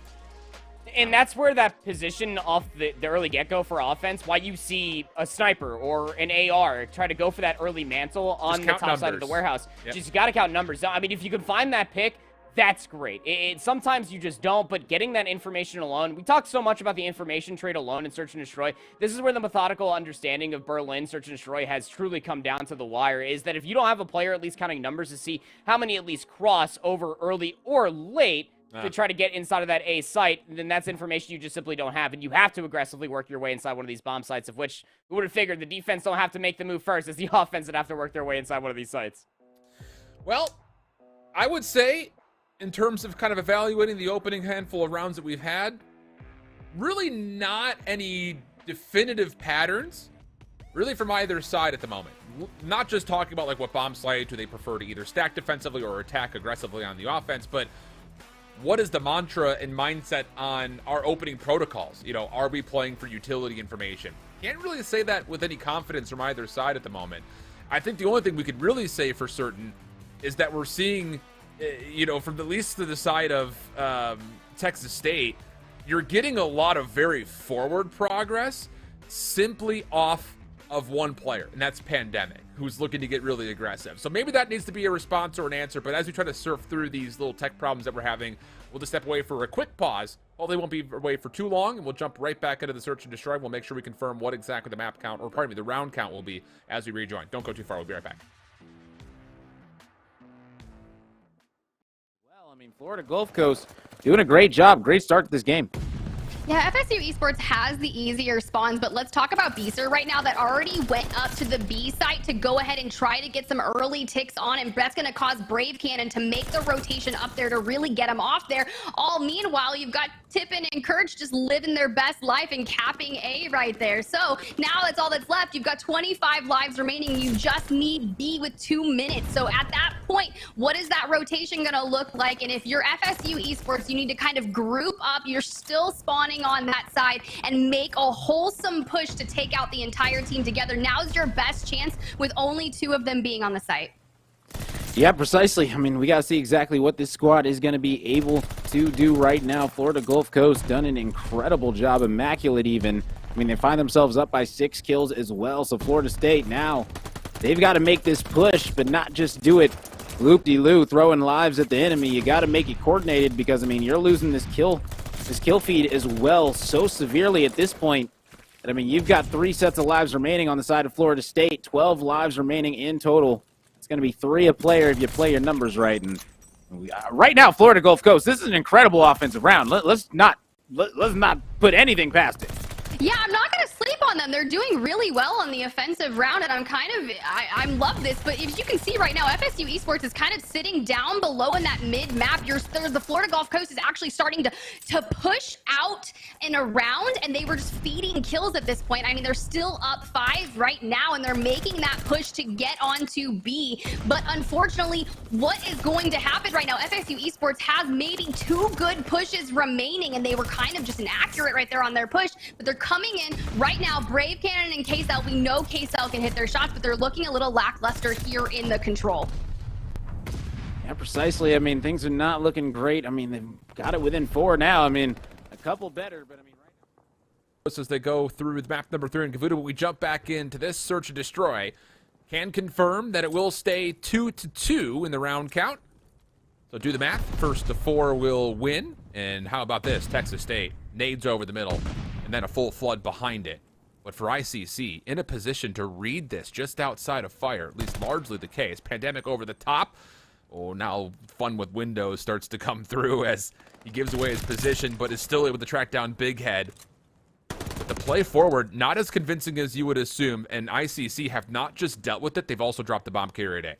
And that's where that position off the early get-go for offense, why you see a sniper or an AR try to go for that early mantle on the top side of the warehouse. Yep. Just, you got to count numbers. I mean, if you can find that pick, that's great. Sometimes you just don't, but getting that information alone, we talked so much about the information trade alone in Search and Destroy. This is where the methodical understanding of Berlin Search and Destroy has truly come down to the wire, is that if you don't have a player at least counting numbers to see how many at least cross over early or late, to try to get inside of that A site, then that's information you just simply don't have, and you have to aggressively work your way inside one of these bomb sites, of which who would have figured the defense don't have to make the move first, it's the offense that have to work their way inside one of these sites. Well, I would say, in terms of kind of evaluating the opening handful of rounds that we've had, really not any definitive patterns, really from either side at the moment. Not just talking about like what bomb site do they prefer to either stack defensively or attack aggressively on the offense, but what is the mantra and mindset on our opening protocols? You know, are we playing for utility information? Can't really say that with any confidence from either side at the moment. I think the only thing we could really say for certain is that we're seeing, you know, from at least to the side of Texas State, you're getting a lot of very forward progress simply off of one player, and that's Pandemic, who's looking to get really aggressive. So maybe that needs to be a response or an answer, but as we try to surf through these little tech problems that we're having, we'll just step away for a quick pause. Hopefully won't be away for too long, and we'll jump right back into the search and destroy. We'll make sure we confirm what exactly the map count, or pardon me, the round count will be as we rejoin. Don't go too far. We'll be right back. Well, I mean, Florida Gulf Coast doing a great job. Great start to this game. Yeah, FSU Esports has the easier spawns, but let's talk about Beaser right now that already went up to the B site to go ahead and try to get some early ticks on, and that's going to cause Brave Cannon to make the rotation up there to really get him off there. All meanwhile, you've got Tippin and Kurtz just living their best life and capping A right there. So now that's all that's left. You've got 25 lives remaining. You just need B with 2 minutes. So at that point, what is that rotation going to look like? And if you're FSU Esports, you need to kind of group up. You're still spawning on that side and make a wholesome push to take out the entire team together. Now's your best chance with only 2 of them being on the site. Yeah, precisely. I mean, we got to see exactly what this squad is going to be able to do right now. Florida Gulf Coast done an incredible job, immaculate even. I mean, they find themselves up by 6 kills as well. So Florida State now, they've got to make this push, but not just do it loop-de-loo, throwing lives at the enemy. You got to make it coordinated because, I mean, you're losing this kill feed as well so severely at this point. And, I mean, you've got 3 sets of lives remaining on the side of Florida State, 12 lives remaining in total. It's going to be 3 a player if you play your numbers right. And right now, Florida Gulf Coast, this is an incredible offensive round. Let's not put anything past it. Yeah, I'm not going to sleep on them. They're doing really well on the offensive round, and I love this. But if you can see right now, FSU Esports is kind of sitting down below in that mid-map. The Florida Gulf Coast is actually starting to push out and around, and they were just feeding kills at this point. I mean, they're still up 5 right now, and they're making that push to get onto B. But unfortunately, what is going to happen right now? FSU Esports has maybe 2 good pushes remaining, and they were kind of just inaccurate right there on their push, but they're coming in right now. Brave Cannon and KCL, we know KCL can hit their shots, but they're looking a little lackluster here in the control. Yeah, precisely. I mean, things are not looking great. I mean, they've got it within 4 now. I mean, a couple better, but I mean, right now. As they go through map number 3 in Kavuta, we jump back into this search and destroy. Can confirm that it will stay 2-2 in the round count. So do the math. First to 4 will win. And how about this? Texas State nades over the middle, and then a full flood behind it. But for ICC, in a position to read this just outside of fire, at least largely the case. Pandemic over the top. Oh, now fun with Windows starts to come through as he gives away his position, but is still able to track down Big Head. But the play forward, not as convincing as you would assume, and ICC have not just dealt with it, they've also dropped the bomb carrier today.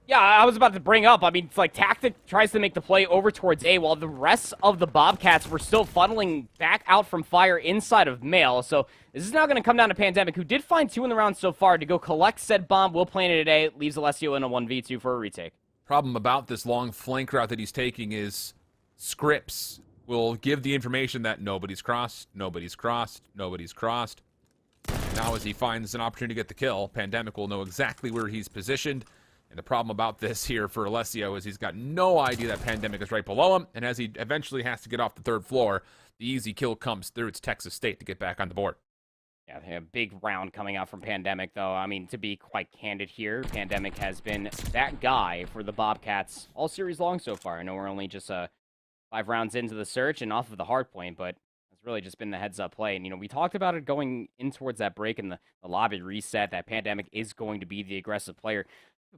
Yeah, I was about to bring up, I mean, it's like Tactic tries to make the play over towards A, while the rest of the Bobcats were still funneling back out from fire inside of Mail. So this is now going to come down to Pandemic, who did find 2 in the round so far to go collect said bomb. Will plant it today, leaves Alessio in a 1v2 for a retake. Problem about this long flank route that he's taking is scripts will give the information that nobody's crossed, nobody's crossed, nobody's crossed. Now as he finds an opportunity to get the kill, Pandemic will know exactly where he's positioned. And the problem about this here for Alessio is he's got no idea that Pandemic is right below him. And as he eventually has to get off the 3rd floor, the easy kill comes through. It's Texas State to get back on the board. Yeah, they have a big round coming out from Pandemic, though. I mean, to be quite candid here, Pandemic has been that guy for the Bobcats all series long so far. I know we're only just 5 rounds into the search and off of the hard point, but it's really just been the heads-up play. And, you know, we talked about it going in towards that break in the lobby reset, that Pandemic is going to be the aggressive player.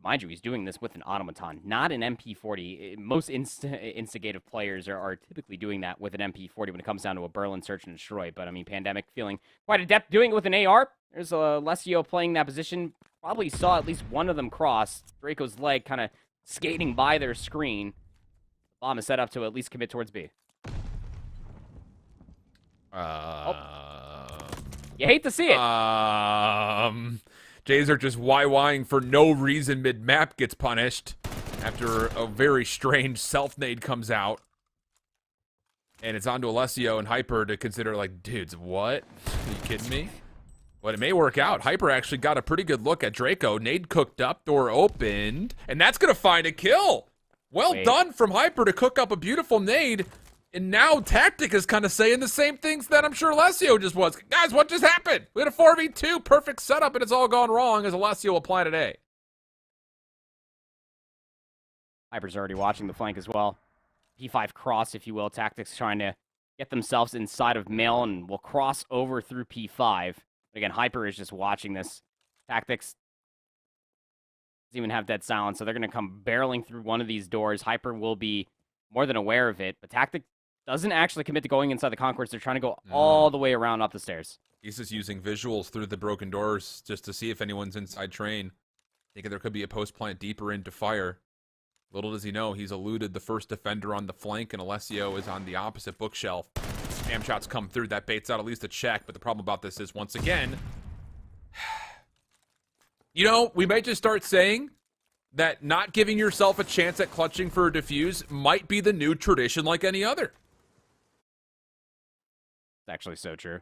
Mind you, he's doing this with an automaton, not an MP40. Most instigative players are typically doing that with an MP40 when it comes down to a Berlin search and destroy. But I mean, Pandemic feeling quite adept doing it with an AR. There's Alessio playing that position. Probably saw at least one of them cross. Draco's leg kind of skating by their screen. Bomb is set up to at least commit towards B. You hate to see it. Jazer just YYing for no reason mid-map gets punished after a very strange self-nade comes out. And it's on to Alessio and Hyper to consider, like, dudes, what? Are you kidding me? But it may work out. Hyper actually got a pretty good look at Draco. Nade cooked up, door opened, and that's going to find a kill. Well done from Hyper to cook up a beautiful nade. And now Tactic is kind of saying the same things that I'm sure Alessio just was. Guys, what just happened? We had a 4v2, perfect setup, and it's all gone wrong as Alessio applied it A. Hyper's already watching the flank as well. P5 cross, if you will. Tactics trying to get themselves inside of Mail and will cross over through P5. Again, Hyper is just watching this. Tactics doesn't even have dead silence, so they're going to come barreling through one of these doors. Hyper will be more than aware of it, but Tactic doesn't actually commit to going inside the concourse. They're trying to go all the way around up the stairs. He's just using visuals through the broken doors just to see if anyone's inside train. Thinking there could be a post plant deeper into fire. Little does he know, he's eluded the first defender on the flank, and Alessio is on the opposite bookshelf. Spam shots come through. That baits out at least a check, but the problem about this is, once again, you know, we might just start saying that not giving yourself a chance at clutching for a defuse might be the new tradition like any other. It's actually so true.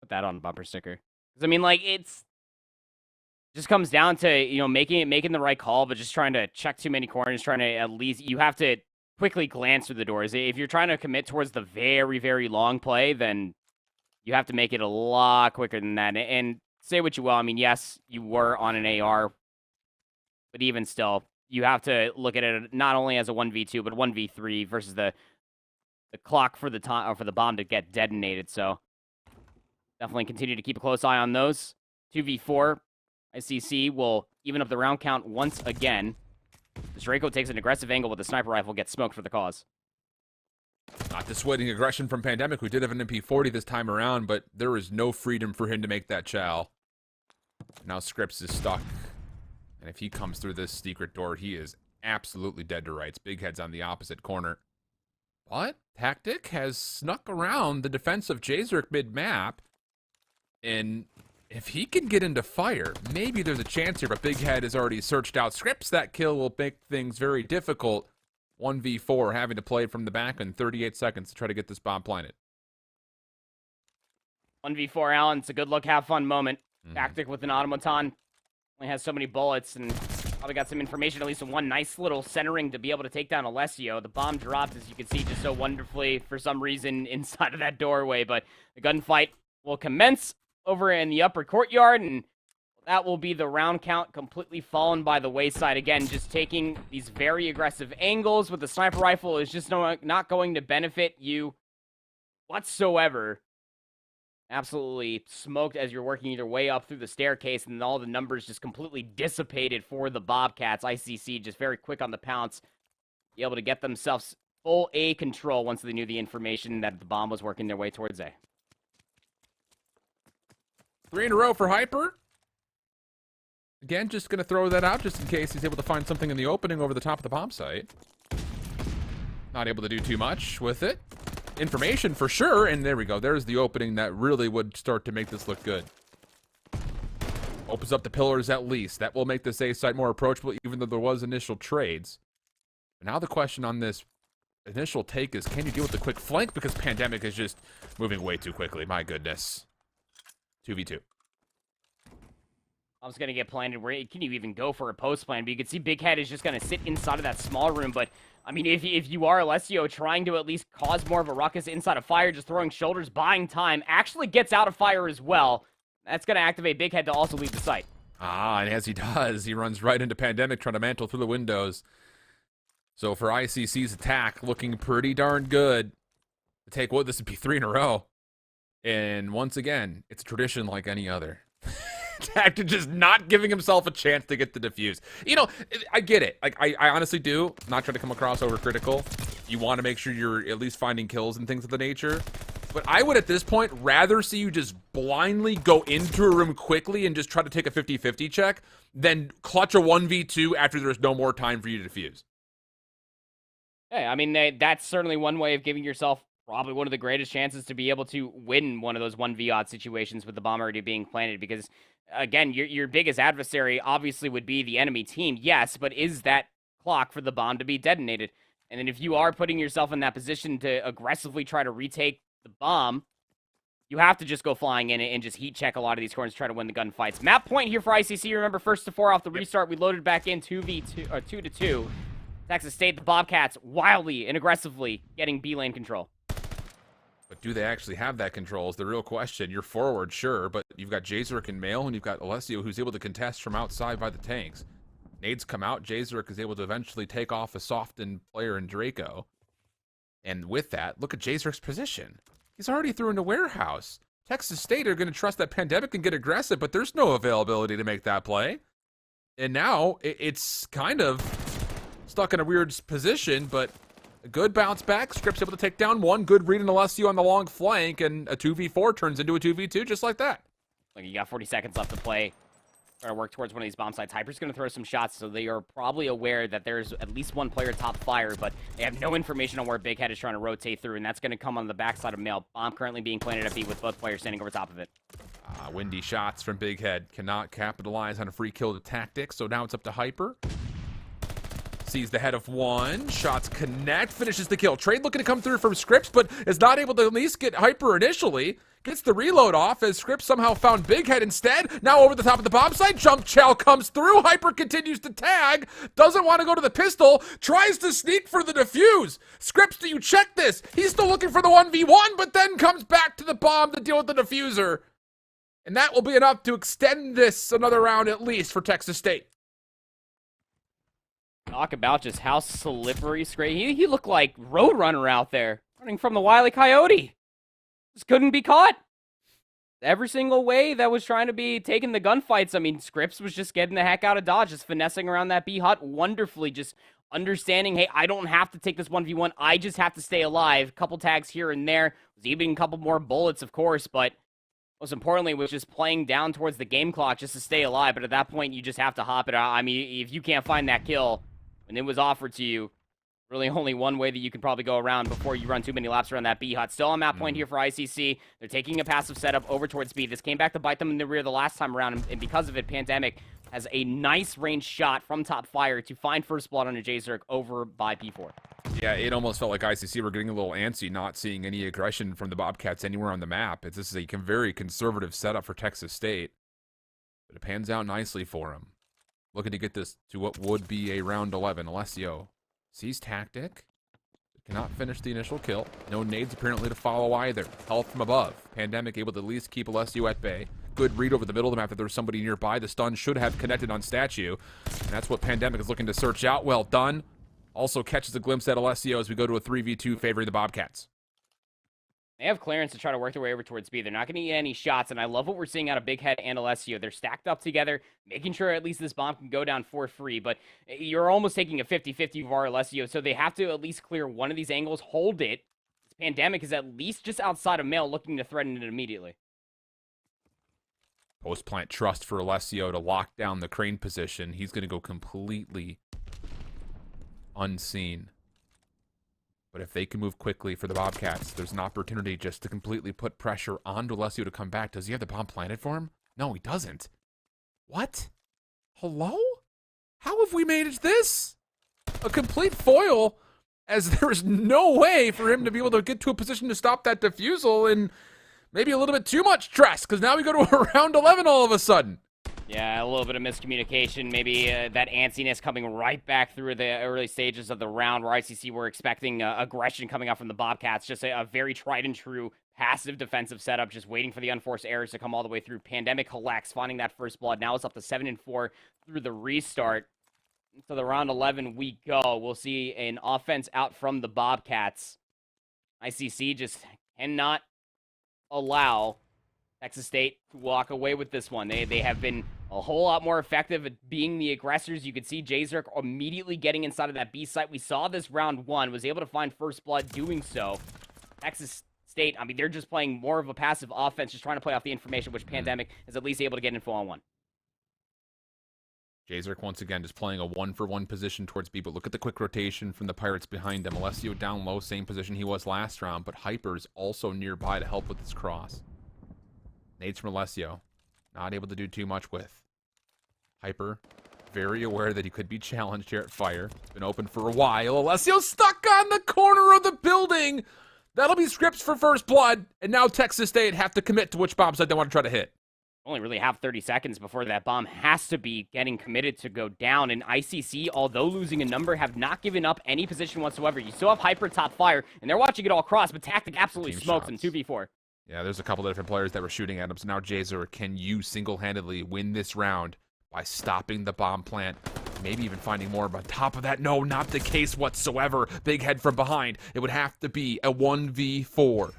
Put that on a bumper sticker. Because, I mean, like, just comes down to, you know, making the right call, but just trying to check too many corners, trying to at least, you have to quickly glance through the doors. If you're trying to commit towards the very, very long play, then you have to make it a lot quicker than that. And say what you will, I mean, yes, you were on an AR, but even still, you have to look at it not only as a 1v2, but 1v3 versus the clock for the time or for the bomb to get detonated. So definitely continue to keep a close eye on those. 2v4, ICC will even up the round count once again. Draco takes an aggressive angle with a sniper rifle, gets smoked for the cause. Not dissuading aggression from Pandemic. We did have an MP40 this time around, but there is no freedom for him to make that chow. Now Scripps is stuck. And if he comes through this secret door, he is absolutely dead to rights. Big Head's on the opposite corner. But Tactic has snuck around the defense of Jazerk mid-map. And if he can get into fire, maybe there's a chance here, but Big Head has already searched out Scripps. That kill will make things very difficult. 1v4, having to play from the back in 38 seconds to try to get this bomb planted. 1v4, Allen. It's a good look, have fun moment. Tactic with an automaton. Only has so many bullets and probably got some information, at least one nice little centering to be able to take down Alessio. The bomb dropped, as you can see, just so wonderfully for some reason inside of that doorway, but the gunfight will commence over in the upper courtyard, and that will be the round count completely fallen by the wayside. Again, just taking these very aggressive angles with the sniper rifle is just not going to benefit you whatsoever. Absolutely smoked as you're working your way up through the staircase, and all the numbers just completely dissipated for the Bobcats. ICC just very quick on the pounce, be able to get themselves full A control once they knew the information that the bomb was working their way towards A. 3 in a row for Hyper. Again, just going to throw that out just in case he's able to find something in the opening over the top of the bomb site. Not able to do too much with it. Information for sure, and there we go. There's the opening that really would start to make this look good. Opens up the pillars at least. That will make this A site more approachable, even though there was initial trades. But now the question on this initial take is, can you deal with the quick flank? Because Pandemic is just moving way too quickly. My goodness. 2v2. I was going to get planted. Where can you even go for a post plan? But you can see Big Head is just going to sit inside of that small room. But, I mean, if you are Alessio trying to at least cause more of a ruckus inside of fire, just throwing shoulders, buying time, actually gets out of fire as well. That's going to activate Big Head to also leave the site. Ah, and as he does, he runs right into Pandemic, trying to mantle through the windows. So for ICC's attack, looking pretty darn good. To take what, this would be 3 in a row. And once again, it's a tradition like any other. Tactic just not giving himself a chance to get the defuse. You know, I get it. Like, I honestly do. I'm not trying to come across overcritical. You want to make sure you're at least finding kills and things of the nature. But I would, at this point, rather see you just blindly go into a room quickly and just try to take a 50-50 check than clutch a 1v2 after there's no more time for you to defuse. Yeah, I mean, that's certainly one way of giving yourself probably one of the greatest chances to be able to win one of those 1v-odd situations with the bomb already being planted. Because, again, your biggest adversary obviously would be the enemy team, yes, but is that clock for the bomb to be detonated? And then if you are putting yourself in that position to aggressively try to retake the bomb, you have to just go flying in and just heat check a lot of these corners, try to win the gunfights. Map point here for ICC. Remember, 1st to 4 off the restart. We loaded back in 2v2 or 2-2. Texas State, the Bobcats, wildly and aggressively getting B lane control. But do they actually have that control is the real question. You're forward, sure, but you've got Jazeric and Mail, and you've got Alessio, who's able to contest from outside by the tanks. Nades come out. Jazeric is able to eventually take off a softened player in Draco. And with that, look at Jazeric's position. He's already through into warehouse. Texas State are going to trust that Pandemic and get aggressive, but there's no availability to make that play. And now it's kind of stuck in a weird position, but a good bounce back. Scripps able to take down one. Good read on Alessio on the long flank, and a 2v4 turns into a 2v2 just like that. Like, you got 40 seconds left to play. Try to work towards one of these bomb sites. Hyper's going to throw some shots, so they are probably aware that there's at least one player top fire, but they have no information on where Big Head is trying to rotate through, and that's going to come on the backside of Mail. Bomb currently being planted at B with both players standing over top of it. Windy shots from Big Head. Cannot capitalize on a free kill to Tactic, so now it's up to Hyper. Sees the head of one. Shots connect. Finishes the kill. Trade looking to come through from Scripps, but is not able to at least get Hyper initially. Gets the reload off as Scripps somehow found Big Head instead. Now over the top of the bomb site. Jump Chow comes through. Hyper continues to tag. Doesn't want to go to the pistol. Tries to sneak for the defuse. Scripps, do you check this? He's still looking for the 1v1, but then comes back to the bomb to deal with the diffuser. And that will be enough to extend this another round at least for Texas State. Talk about just how slippery Scray. He looked like Roadrunner out there, running from the Wile E. Coyote. Just couldn't be caught. Every single way that was trying to be taking the gunfights, I mean, Scripps was just getting the heck out of Dodge, just finessing around that B hut wonderfully, just understanding, hey, I don't have to take this 1v1, I just have to stay alive. Couple tags here and there, was even a couple more bullets, of course, but most importantly, was just playing down towards the game clock just to stay alive, but at that point, you just have to hop it out. I mean, if you can't find that kill, and it was offered to you, really only one way that you can probably go around before you run too many laps around that B hut. Still on map point here for ICC. They're taking a passive setup over towards B. This came back to bite them in the rear the last time around, and because of it, Pandemic has a nice range shot from top fire to find first blood on a Jazeric over by P4. Yeah, it almost felt like ICC were getting a little antsy, not seeing any aggression from the Bobcats anywhere on the map. This is a very conservative setup for Texas State, but it pans out nicely for them. Looking to get this to what would be a round 11. Alessio sees Tactic. Cannot finish the initial kill. No nades apparently to follow either. Health from above. Pandemic able to at least keep Alessio at bay. Good read over the middle of the map that there's somebody nearby. The stun should have connected on Statue. And that's what Pandemic is looking to search out. Well done. Also catches a glimpse at Alessio as we go to a 3v2 favoring the Bobcats. They have clearance to try to work their way over towards B. They're not going to get any shots, and I love what we're seeing out of Big Head and Alessio. They're stacked up together, making sure at least this bomb can go down for free, but you're almost taking a 50-50 VAR Alessio, so they have to at least clear one of these angles, hold it. This Pandemic is at least just outside of Mail, looking to threaten it immediately. Post-plant trust for Alessio to lock down the crane position. He's going to go completely unseen. But if they can move quickly for the Bobcats, there's an opportunity just to completely put pressure onto Alessio to come back. Does he have the bomb planted for him? No, he doesn't. What? Hello? How have we managed this? A complete foil, as there is no way for him to be able to get to a position to stop that defusal, and maybe a little bit too much stress, because now we go to a round 11 all of a sudden. Yeah, a little bit of miscommunication, maybe that antsiness coming right back through the early stages of the round where ICC were expecting aggression coming out from the Bobcats. Just a very tried and true passive defensive setup, just waiting for the unforced errors to come all the way through. Pandemic collects, finding that first blood. Now it's up to 7-4 through the restart. To the round 11 we go. We'll see an offense out from the Bobcats. ICC just cannot allow Texas State walk away with this one. They have been a whole lot more effective at being the aggressors. You could see Jzerk immediately getting inside of that B site. We saw this round one, was able to find first blood doing so. Texas State, I mean, they're just playing more of a passive offense, just trying to play off the information, which Pandemic is at least able to get info on one. Jzerk once again just playing a 1-for-1 position towards B, but look at the quick rotation from the Pirates behind him. Alessio down low, same position he was last round, but Hyper's also nearby to help with this cross. Nades from Alessio, not able to do too much with. Hyper, very aware that he could be challenged here at Fire. Been open for a while. Alessio stuck on the corner of the building. That'll be scripts for first blood, and now Texas State have to commit to which bomb site they want to try to hit. Only really have 30 seconds before that bomb has to be getting committed to go down. And ICC, although losing a number, have not given up any position whatsoever. You still have Hyper top Fire, and they're watching it all cross, but Tactic absolutely smokes in 2v4. Yeah, there's a couple of different players that were shooting at him. So now Jzerk, can you single-handedly win this round by stopping the bomb plant? Maybe even finding more. But on top of that, no, not the case whatsoever. Big head from behind. It would have to be a 1v4.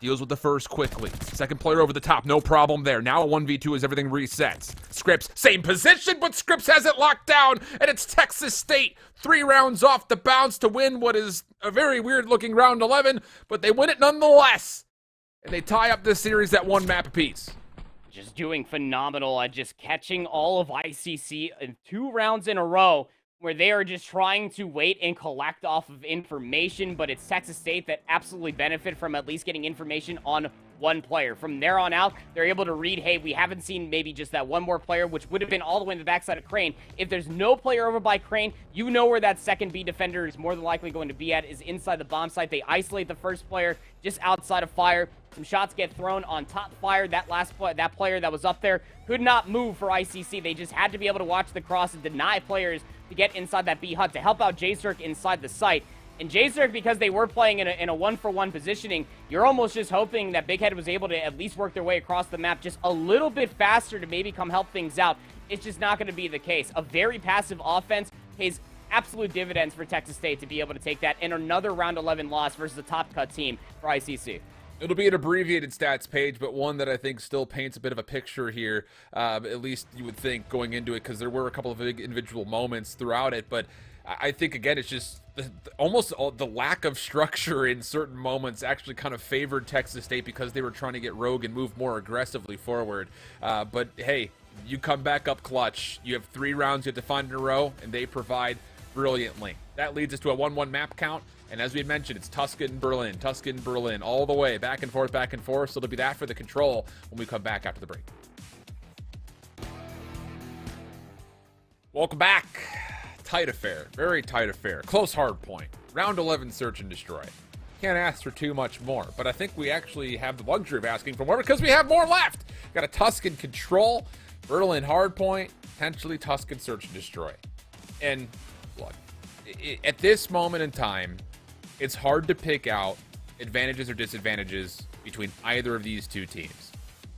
Deals with the first quickly. Second player over the top, no problem there. Now a 1v2 as everything resets. Scripps, same position, but Scripps has it locked down, and it's Texas State. 3 rounds off the bounce to win what is a very weird-looking round 11, but they win it nonetheless. And they tie up this series at 1 map apiece. Just doing phenomenal at just catching all of ICC in 2 rounds in a row, where they are just trying to wait and collect off of information, but it's Texas State that absolutely benefit from at least getting information on one player. From there on out, they're able to read, hey, we haven't seen maybe just that one more player, which would have been all the way in the backside of Crane. If there's no player over by Crane, you know where that second B defender is more than likely going to be at, is inside the bomb site. They isolate the first player just outside of Fire. Some shots get thrown on top Fire. That player that was up there could not move for ICC. They just had to be able to watch the cross and deny players to get inside that B hut to help out Jzerk inside the site. And Jzerk, because they were playing in a 1-for-1 positioning, you're almost just hoping that Big Head was able to at least work their way across the map just a little bit faster to maybe come help things out. It's just not going to be the case. A very passive offense pays absolute dividends for Texas State to be able to take that, and another round 11 loss versus a top cut team for ICC. It'll be an abbreviated stats page, but one that I think still paints a bit of a picture here, at least you would think going into it, because there were a couple of big individual moments throughout it. But I think, again, it's just almost the lack of structure in certain moments actually kind of favored Texas State because they were trying to get rogue and move more aggressively forward. But, hey, you come back up clutch. You have 3 rounds you have to find in a row, and they provide brilliantly. That leads us to a 1-1 map count. And as we had mentioned, it's Tuscan, Berlin, all the way, back and forth, so it'll be that for the control when we come back after the break. Welcome back. Tight affair, very tight affair. Close hard point. Round 11, search and destroy. Can't ask for too much more, but I think we actually have the luxury of asking for more because we have more left. Got a Tuscan control, Berlin hard point, potentially Tuscan search and destroy. And look, at this moment in time, it's hard to pick out advantages or disadvantages between either of these two teams.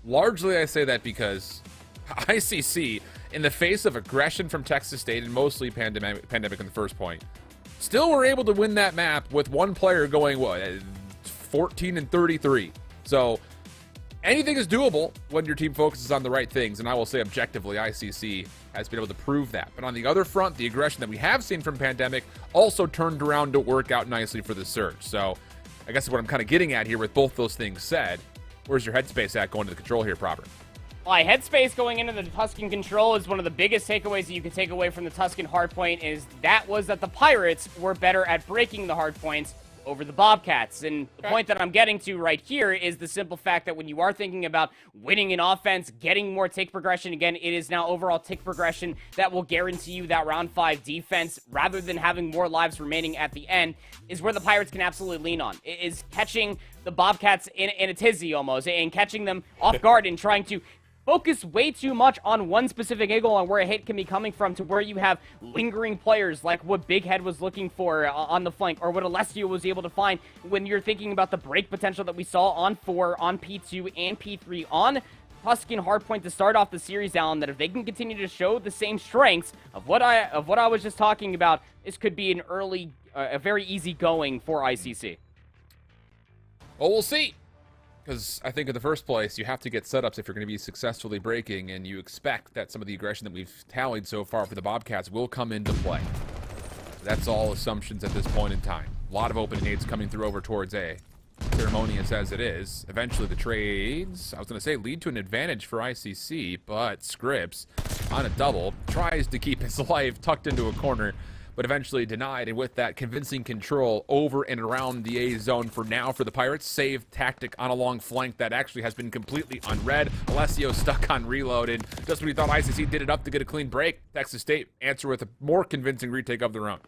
Largely, I say that because ICC, in the face of aggression from Texas State and mostly Pandemic in the first point, still were able to win that map with one player going, 14 and 33. So anything is doable when your team focuses on the right things, and I will say objectively, ICC has been able to prove that. But on the other front, the aggression that we have seen from Pandemic also turned around to work out nicely for the Surge. So I guess what I'm kind of getting at here with both those things said, where's your headspace at going to the control here proper? My headspace going into the Tuscan control is one of the biggest takeaways that you can take away from the Tuscan hardpoint is that the Pirates were better at breaking the hardpoints over the Bobcats. And the point that I'm getting to right here is the simple fact that when you are thinking about winning an offense, getting more tick progression, again, it is now overall tick progression that will guarantee you that round 5 defense rather than having more lives remaining at the end is where the Pirates can absolutely lean on. It is catching the Bobcats in a tizzy almost and catching them off guard and trying to focus way too much on one specific angle on where a hit can be coming from to where you have lingering players like what Big Head was looking for on the flank or what Alessio was able to find when you're thinking about the break potential that we saw on 4, on P2, and P3 on Tuscan hardpoint to start off the series, Alan, that if they can continue to show the same strengths of what I was just talking about, this could be an early, a very easy going for ICC. Well, we'll see. Because I think in the first place, you have to get setups if you're going to be successfully breaking, and you expect that some of the aggression that we've tallied so far for the Bobcats will come into play. That's all assumptions at this point in time. A lot of open nades coming through over towards A. Ceremonious as it is, eventually the trades, I was going to say, lead to an advantage for ICC, but Scripps, on a double, tries to keep his life tucked into a corner, but eventually denied, and with that, convincing control over and around the A zone for now for the Pirates. Save tactic on a long flank that actually has been completely unread. Alessio stuck on reload, and just when he thought ICC did it up to get a clean break, Texas State answer with a more convincing retake of their own.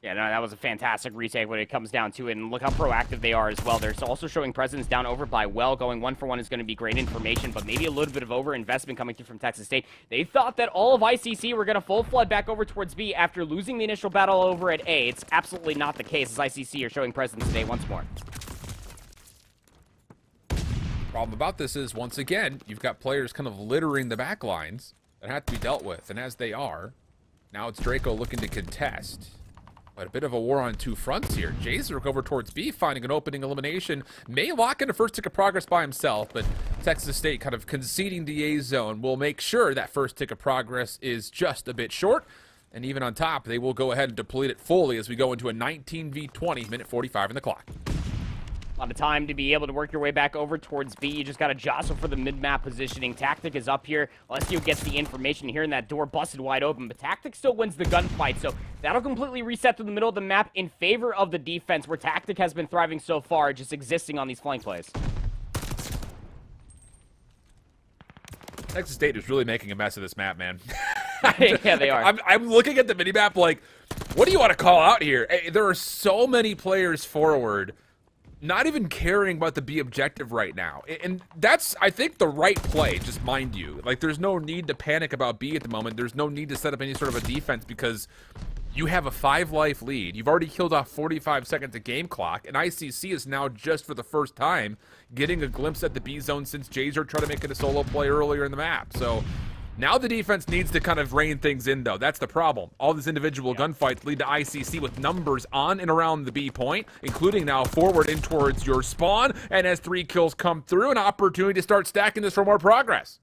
Yeah, no, that was a fantastic retake when it comes down to it, and look how proactive they are as well. They're also showing presence down over by Well. Going 1-for-1 is going to be great information, but maybe a little bit of over-investment coming through from Texas State. They thought that all of ICC were going to full flood back over towards B after losing the initial battle over at A. It's absolutely not the case, as ICC are showing presence today once more. Problem about this is, once again, you've got players kind of littering the back lines that have to be dealt with, and as they are, now it's Draco looking to contest. But a bit of a war on two fronts here. Jazerk over towards B, finding an opening elimination. May lock in a first tick of progress by himself, but Texas State kind of conceding the A zone will make sure that first tick of progress is just a bit short. And even on top, they will go ahead and deplete it fully as we go into a 19v20, minute 45 in the clock. A lot of time to be able to work your way back over towards B. You just got to jostle for the mid-map positioning. Tactic is up here. Alessio gets the information here, and that door busted wide open. But Tactic still wins the gunfight, so that'll completely reset to the middle of the map in favor of the defense, where Tactic has been thriving so far, just existing on these flank plays. Texas State is really making a mess of this map, man. Yeah, they are. I'm looking at the minimap like, what do you want to call out here? There are so many players forward not even caring about the B objective right now. And that's, I think, the right play, just mind you. Like, there's no need to panic about B at the moment. There's no need to set up any sort of a defense because you have a 5-life lead. You've already killed off 45 seconds of game clock, and ICC is now, just for the first time, getting a glimpse at the B zone since Jazerk tried to make it a solo play earlier in the map. So now the defense needs to kind of rein things in, though. That's the problem. All these individual gunfights lead to ICC with numbers on and around the B point, including now forward in towards your spawn. And as 3 kills come through, an opportunity to start stacking this for more progress.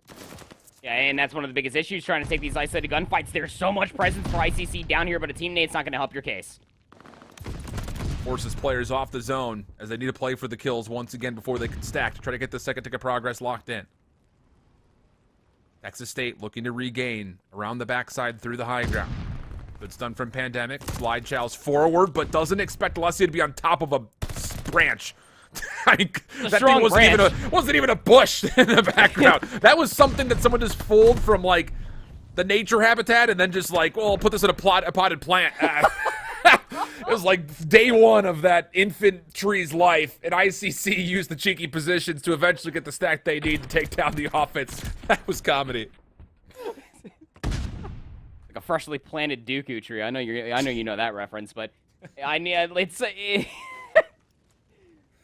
Yeah, and that's one of the biggest issues, trying to take these isolated gunfights. There's so much presence for ICC down here, but a teammate's not going to help your case. Forces players off the zone as they need to play for the kills once again before they can stack to try to get the second tick of progress locked in. Texas State looking to regain around the backside through the high ground. Good stun from Pandemic. Slide chows forward, but doesn't expect Alessio to be on top of a branch. That thing wasn't even a bush in the background. That was something that someone just pulled from, like, the nature habitat and then just like, well, I'll put this in a potted plant. It was like day one of that infant tree's life, and ICC used the cheeky positions to eventually get the stack they need to take down the offense. That was comedy. Like a freshly planted Dooku tree. I know you know that reference, but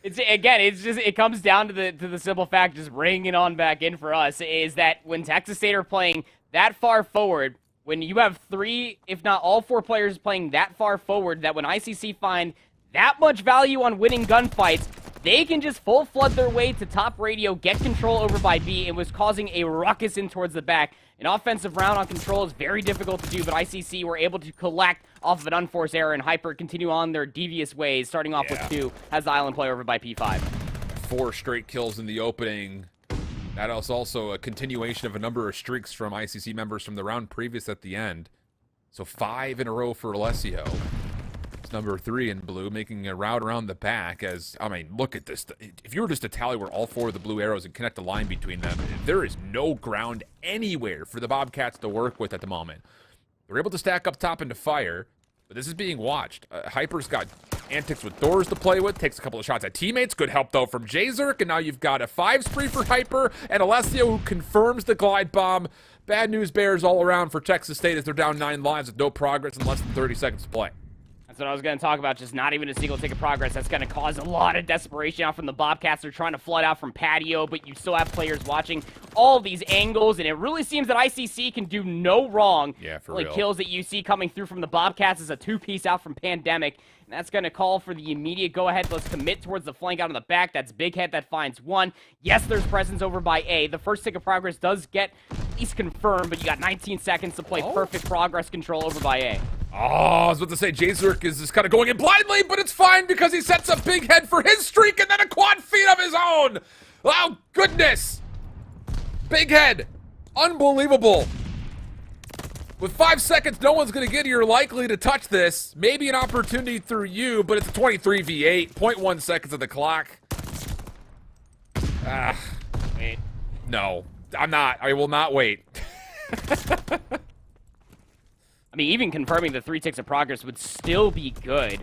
it comes down to the simple fact, just bringing it on back in for us, is that when Texas State are playing that far forward, when you have 3, if not all 4 players playing that far forward, that when ICC find that much value on winning gunfights, they can just full flood their way to top radio, get control over by B, and was causing a ruckus in towards the back. An offensive round on control is very difficult to do, but ICC were able to collect off of an unforced error, and Hyper continue on their devious ways, starting off with 2, has the island player over by P5. 4 straight kills in the opening. That is also a continuation of a number of streaks from ICC members from the round previous at the end. So 5 in a row for Alessio. It's number 3 in blue, making a route around the back as, I mean, look at this. If you were just to tally where all 4 of the blue arrows and connect a line between them, there is no ground anywhere for the Bobcats to work with at the moment. They're able to stack up top into fire, but this is being watched. Hyper's got antics with doors to play with, takes a couple of shots at teammates. Good help, though, from Jazerk, and now you've got a 5 spree for Hyper, and Alessio, who confirms the glide bomb. Bad news bears all around for Texas State as they're down 9 lives with no progress and less than 30 seconds to play. That's what I was going to talk about, just not even a single tick of progress. That's going to cause a lot of desperation out from the Bobcats. They're trying to flood out from patio, but you still have players watching all these angles, and it really seems that ICC can do no wrong. Yeah, for real. Kills that you see coming through from the Bobcats is a two-piece out from Pandemic, and that's going to call for the immediate go-ahead. Let's commit towards the flank out on the back. That's Big Head that finds one. Yes, there's presence over by A. The first tick of progress does get at least confirmed, but you got 19 seconds to play perfect progress control over by A. Oh, I was about to say, Jzerk is just kind of going in blindly, but it's fine because he sets up Big Head for his streak and then a quad feed of his own. Oh, goodness. Big Head. Unbelievable. With 5 seconds, no one's going to get here likely to touch this. Maybe an opportunity through you, but it's a 23v8. 0.1 seconds of the clock. Wait. No, I'm not. I will not wait. I mean, even confirming the 3 ticks of progress would still be good.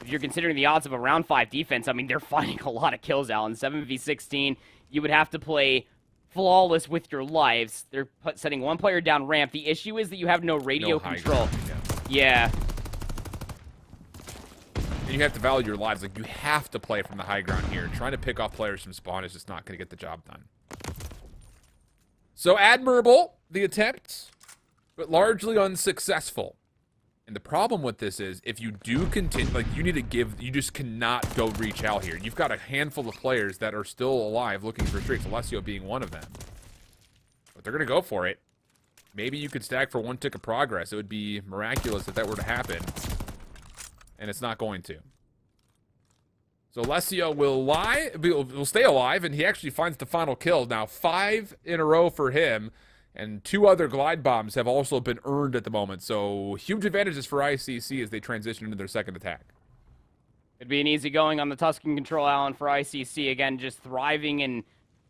If you're considering the odds of a round 5 defense, I mean, they're finding a lot of kills, Alan. 7v16, you would have to play flawless with your lives. They're setting one player down ramp. The issue is that you have no radio control. Yeah. And you have to value your lives. Like, you have to play from the high ground here. Trying to pick off players from spawn is just not going to get the job done. So admirable, the attempt, but largely unsuccessful. And the problem with this is, if you do continue, like, you need to give, you just cannot go reach out here. You've got a handful of players that are still alive looking for streaks, Alessio being one of them. But they're going to go for it. Maybe you could stack for 1 tick of progress. It would be miraculous if that were to happen. And it's not going to. So Alessio will stay alive, and he actually finds the final kill. Now 5 in a row for him. And 2 other glide bombs have also been earned at the moment. So huge advantages for ICC as they transition into their second attack. It'd be an easy going on the Tuscan control, Alan, for ICC. Again, just thriving and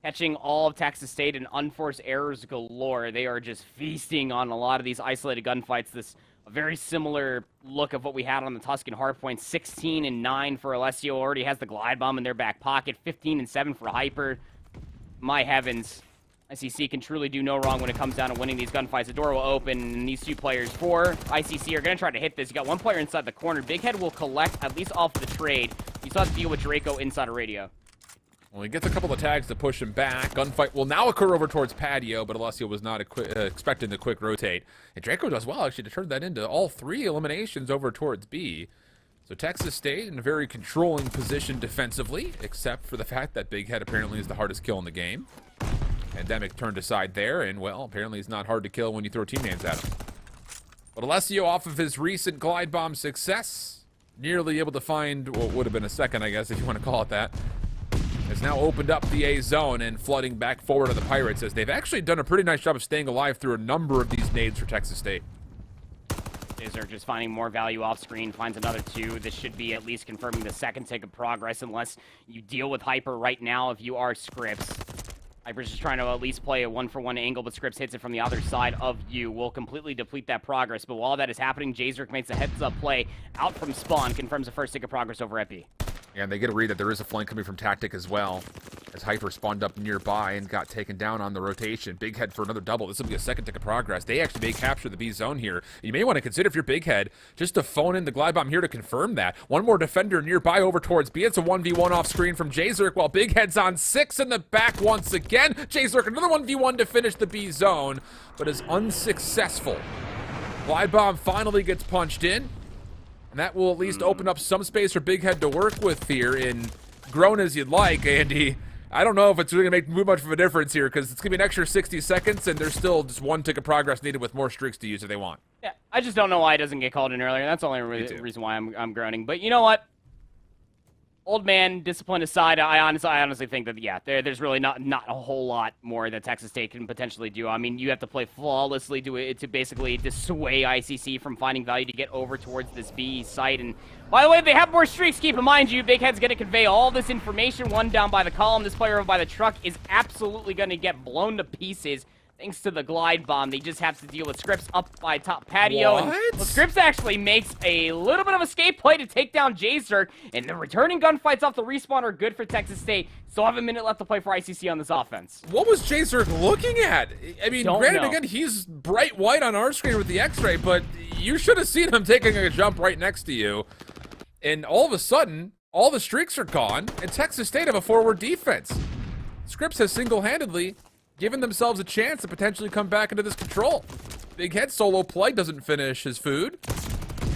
catching all of Texas State and unforced errors galore. They are just feasting on a lot of these isolated gunfights. This a very similar look of what we had on the Tuscan hardpoint. 16-9 for Alessio. Already has the glide bomb in their back pocket. 15-7 for Hyper. My heavens. ICC can truly do no wrong when it comes down to winning these gunfights. The door will open, and these 2 players for ICC are going to try to hit this. You got 1 player inside the corner. Big Head will collect at least off the trade. You still have to deal with Draco inside a radio. Well, he gets a couple of tags to push him back. Gunfight will now occur over towards patio, but Alessio was not expecting the quick rotate. And Draco does well, actually, to turn that into all 3 eliminations over towards B. So Texas State in a very controlling position defensively, except for the fact that Big Head apparently is the hardest kill in the game. Pandemic turned aside there, and, well, apparently it's not hard to kill when you throw team names at him. But Alessio, off of his recent glide bomb success, nearly able to find what would have been a second, I guess, if you want to call it that, has now opened up the A zone and flooding back forward to the Pirates, as they've actually done a pretty nice job of staying alive through a number of these nades for Texas State. They're just finding more value off screen, finds another 2. This should be at least confirming the second tick of progress, unless you deal with Hyper right now if you are Scripps. Hyper's just trying to at least play a 1-for-1 angle, but Scripps hits it from the other side of you. Will completely deplete that progress, but while that is happening, Jzerk makes a heads-up play out from spawn, confirms the first tick of progress over Epi. And they get a read that there is a flank coming from Tactic as well, as Hyper spawned up nearby and got taken down on the rotation. Big Head for another double. This will be a second tick of progress. They actually may capture the B zone here. You may want to consider, if you're Big Head, just to phone in the glide bomb here to confirm that. One more defender nearby over towards B. It's a 1v1 off screen from Jzerk, while Big Head's on 6 in the back once again. Jzerk, another 1v1 to finish the B zone, but is unsuccessful. Glide bomb finally gets punched in. And that will at least open up some space for Big Head to work with here in grown as you'd like, Andy. I don't know if it's really going to make much of a difference here, because it's going to be an extra 60 seconds, and there's still just 1 tick of progress needed with more streaks to use if they want. Yeah, I just don't know why it doesn't get called in earlier. That's the only reason why I'm groaning. But you know what? Old man discipline aside, I honestly think that, yeah, there's really not a whole lot more that Texas State can potentially do. I mean, you have to play flawlessly to basically dissuade ICC from finding value to get over towards this B site. And by the way, they have more streaks. Keep in mind, Big Head's going to convey all this information. 1 down by the column. This player over by the truck is absolutely going to get blown to pieces. thanks to the glide bomb, they just have to deal with Scripps up by top patio. What? And, well, Scripps actually makes a little bit of escape play to take down J-Zerg, and the returning gunfights off the respawn are good for Texas State. Still have a minute left to play for ICC on this offense. What was J-Zerg looking at? I mean, granted, know. again, he's bright white on our screen with the X-ray, but you should have seen him taking a jump right next to you. And all of a sudden, all the streaks are gone, and Texas State have a forward defense. Scripps has single-handedly given themselves a chance to potentially come back into this control. Big Head solo play doesn't finish his food.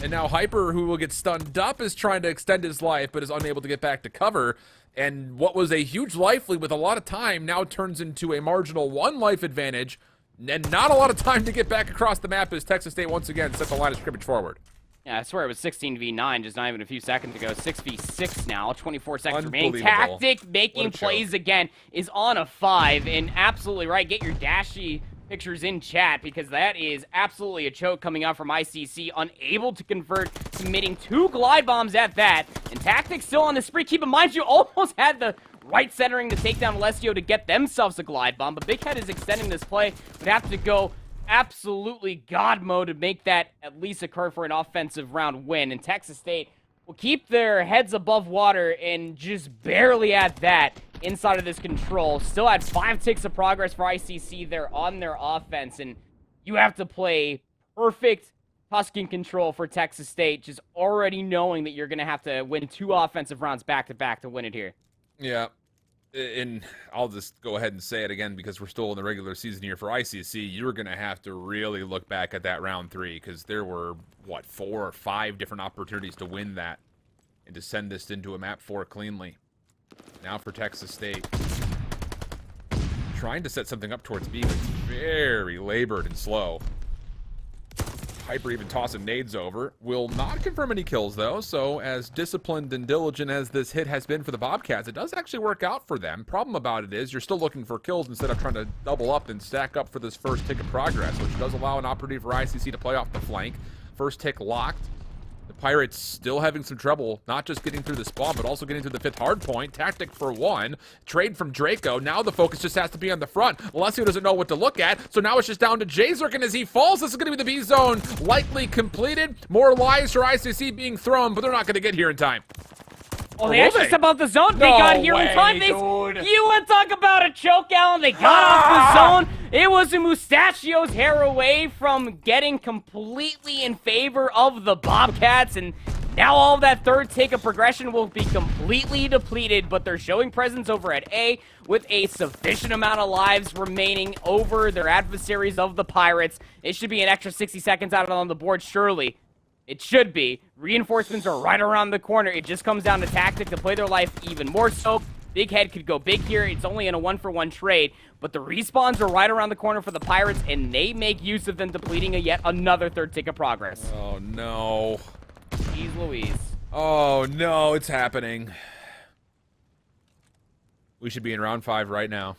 And now Hyper, who will get stunned up, is trying to extend his life, but is unable to get back to cover. And what was a huge life lead with a lot of time now turns into a marginal 1 life advantage, and not a lot of time to get back across the map as Texas State once again set the line of scrimmage forward. Yeah, I swear it was 16v9 just not even a few seconds ago. 6v6 now, 24 seconds remaining. Tactic making plays again is on a 5, and absolutely right. Get your dashy pictures in chat because that is absolutely a choke coming out from ICC. Unable to convert, committing 2 glide bombs at that. And Tactic still on the spree. Keep in mind, you almost had the right centering to take down Alessio to get themselves a glide bomb, but Big Head is extending this play. Would have to go absolutely God mode to make that at least occur for an offensive round win. And Texas State will keep their heads above water and just barely at that inside of this control. Still had 5 ticks of progress for ICC there on their offense. And you have to play perfect Tuscan control for Texas State, just already knowing that you're going to have to win 2 offensive rounds back-to-back to win it here. Yeah. And I'll just go ahead and say it again because we're still in the regular season here for ICC. You're going to have to really look back at that round 3 because there were, 4 or 5 different opportunities to win that and to send this into a map 4 cleanly. Now for Texas State. Trying to set something up towards B, but it's very labored and slow. Hyper even tossing nades over. Will not confirm any kills, though, so as disciplined and diligent as this hit has been for the Bobcats, it does actually work out for them. Problem about it is you're still looking for kills instead of trying to double up and stack up for this first tick of progress, which does allow an opportunity for ICC to play off the flank. First tick locked. The Pirates still having some trouble, not just getting through the spawn, but also getting through the 5th hard point. Tactic for 1. Trade from Draco. Now the focus just has to be on the front. Alessio doesn't know what to look at, so now it's just down to J-Zerg, and as he falls, this is going to be the B zone likely completed. More lies for ICC being thrown, but they're not going to get here in time. Oh, they actually stepped out the zone. They got here in time. You want to talk about a choke, Allen? They got off the zone. It was a Mustachio's hair away from getting completely in favor of the Bobcats, and now all of that 3rd tick of progression will be completely depleted, but they're showing presence over at A with a sufficient amount of lives remaining over their adversaries of the Pirates. It should be an extra 60 seconds out on the board, surely. It should be. Reinforcements are right around the corner. It just comes down to Tactic to play their life even more so. Big Head could go big here. It's only in a 1-for-1 trade, but the respawns are right around the corner for the Pirates, and they make use of them depleting yet another 3rd tick of progress. Oh, no. Jeez Louise. Oh, no, it's happening. We should be in round 5 right now.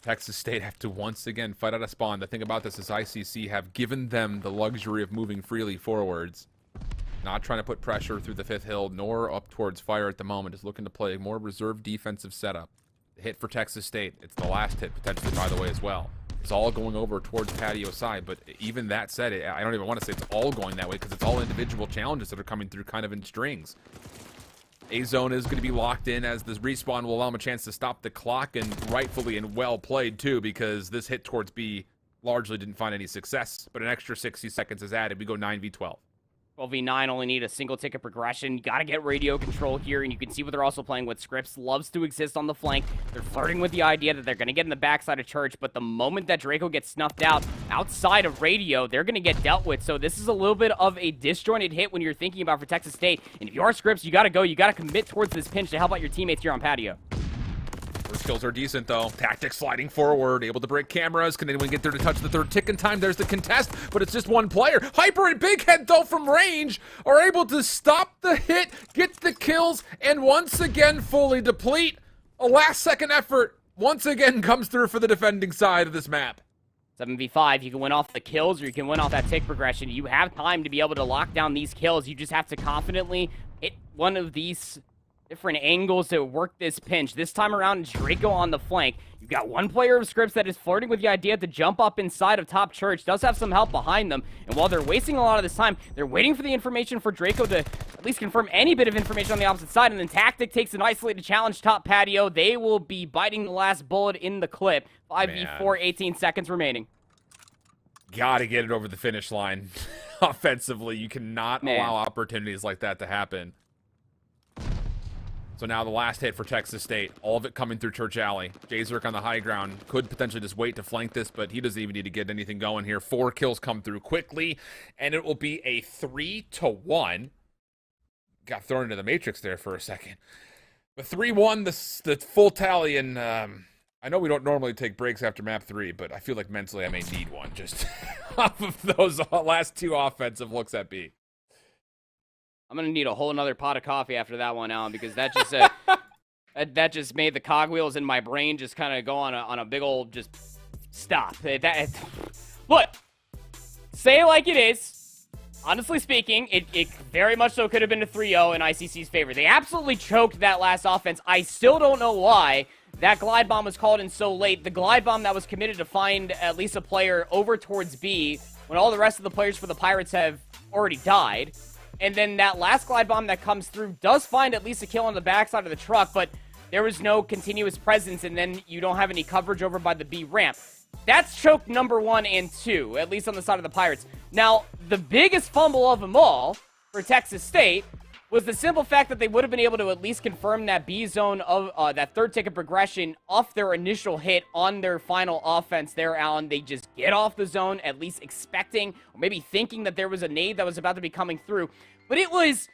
Texas State have to once again fight out a spawn. The thing about this is ICC have given them the luxury of moving freely forwards. Not trying to put pressure through the 5th hill, nor up towards fire at the moment. Just looking to play a more reserved defensive setup. The hit for Texas State. It's the last hit, potentially, by the way, as well. It's all going over towards patio side, but even that said, I don't even want to say it's all going that way because it's all individual challenges that are coming through kind of in strings. A-zone is going to be locked in as this respawn will allow them a chance to stop the clock, and rightfully and well played, too, because this hit towards B largely didn't find any success, but an extra 60 seconds is added. We go 9v12. 12v9 only need a single ticket progression. You got to get radio control here, and you can see what they're also playing with. Scripps loves to exist on the flank. They're flirting with the idea that they're going to get in the backside of Church, but the moment that Draco gets snuffed out outside of radio, they're going to get dealt with. So this is a little bit of a disjointed hit when you're thinking about for Texas State. And if you are Scripps, you got to go. You got to commit towards this pinch to help out your teammates here on patio. First kills are decent, though. Tactic sliding forward, able to break cameras. Can anyone get there to touch the 3rd tick in time? There's the contest, but it's just one player. Hyper and Big Head, though, from range, are able to stop the hit, get the kills, and once again fully deplete. A last-second effort once again comes through for the defending side of this map. 7v5, you can win off the kills, or you can win off that tick progression. You have time to be able to lock down these kills. You just have to confidently hit one of these different angles to work this pinch. This time around, it's Draco on the flank. You You've got one player of Scripps that is flirting with the idea to jump up inside of top church, does have some help behind them, and while they're wasting a lot of this time, they're waiting for the information for Draco to at least confirm any bit of information on the opposite side, and then Tactic takes an isolated challenge top patio. They will be biting the last bullet in the clip. 5v4, 18 seconds remaining. Gotta get it over the finish line. Offensively, you cannot allow opportunities like that to happen. So now the last hit for Texas State, all of it coming through Church Alley. Jazerk on the high ground could potentially just wait to flank this, but he doesn't even need to get anything going here. 4 kills come through quickly, and it will be a 3-1. Got thrown into the Matrix there for a second. But 3-1, the full tally, and I know we don't normally take breaks after map 3, but I feel like mentally I may need one just off of those last 2 offensive looks at B. I'm gonna need a whole another pot of coffee after that one, Alan, because that just that just made the cogwheels in my brain just kind of go on a big old just stop. Look, say it like it is. Honestly speaking, it very much so could have been a 3-0 in ICC's favor. They absolutely choked that last offense. I still don't know why that glide bomb was called in so late. The glide bomb that was committed to find at least a player over towards B when all the rest of the players for the Pirates have already died. And then that last glide bomb that comes through does find at least a kill on the backside of the truck, but there was no continuous presence, and then you don't have any coverage over by the B ramp. That's choke number 1 and 2, at least on the side of the Pirates. Now, the biggest fumble of them all for Texas State was the simple fact that they would have been able to at least confirm that B zone of that third ticket progression off their initial hit on their final offense there, Alan. They just get off the zone, at least expecting or maybe thinking that there was a nade that was about to be coming through. But it was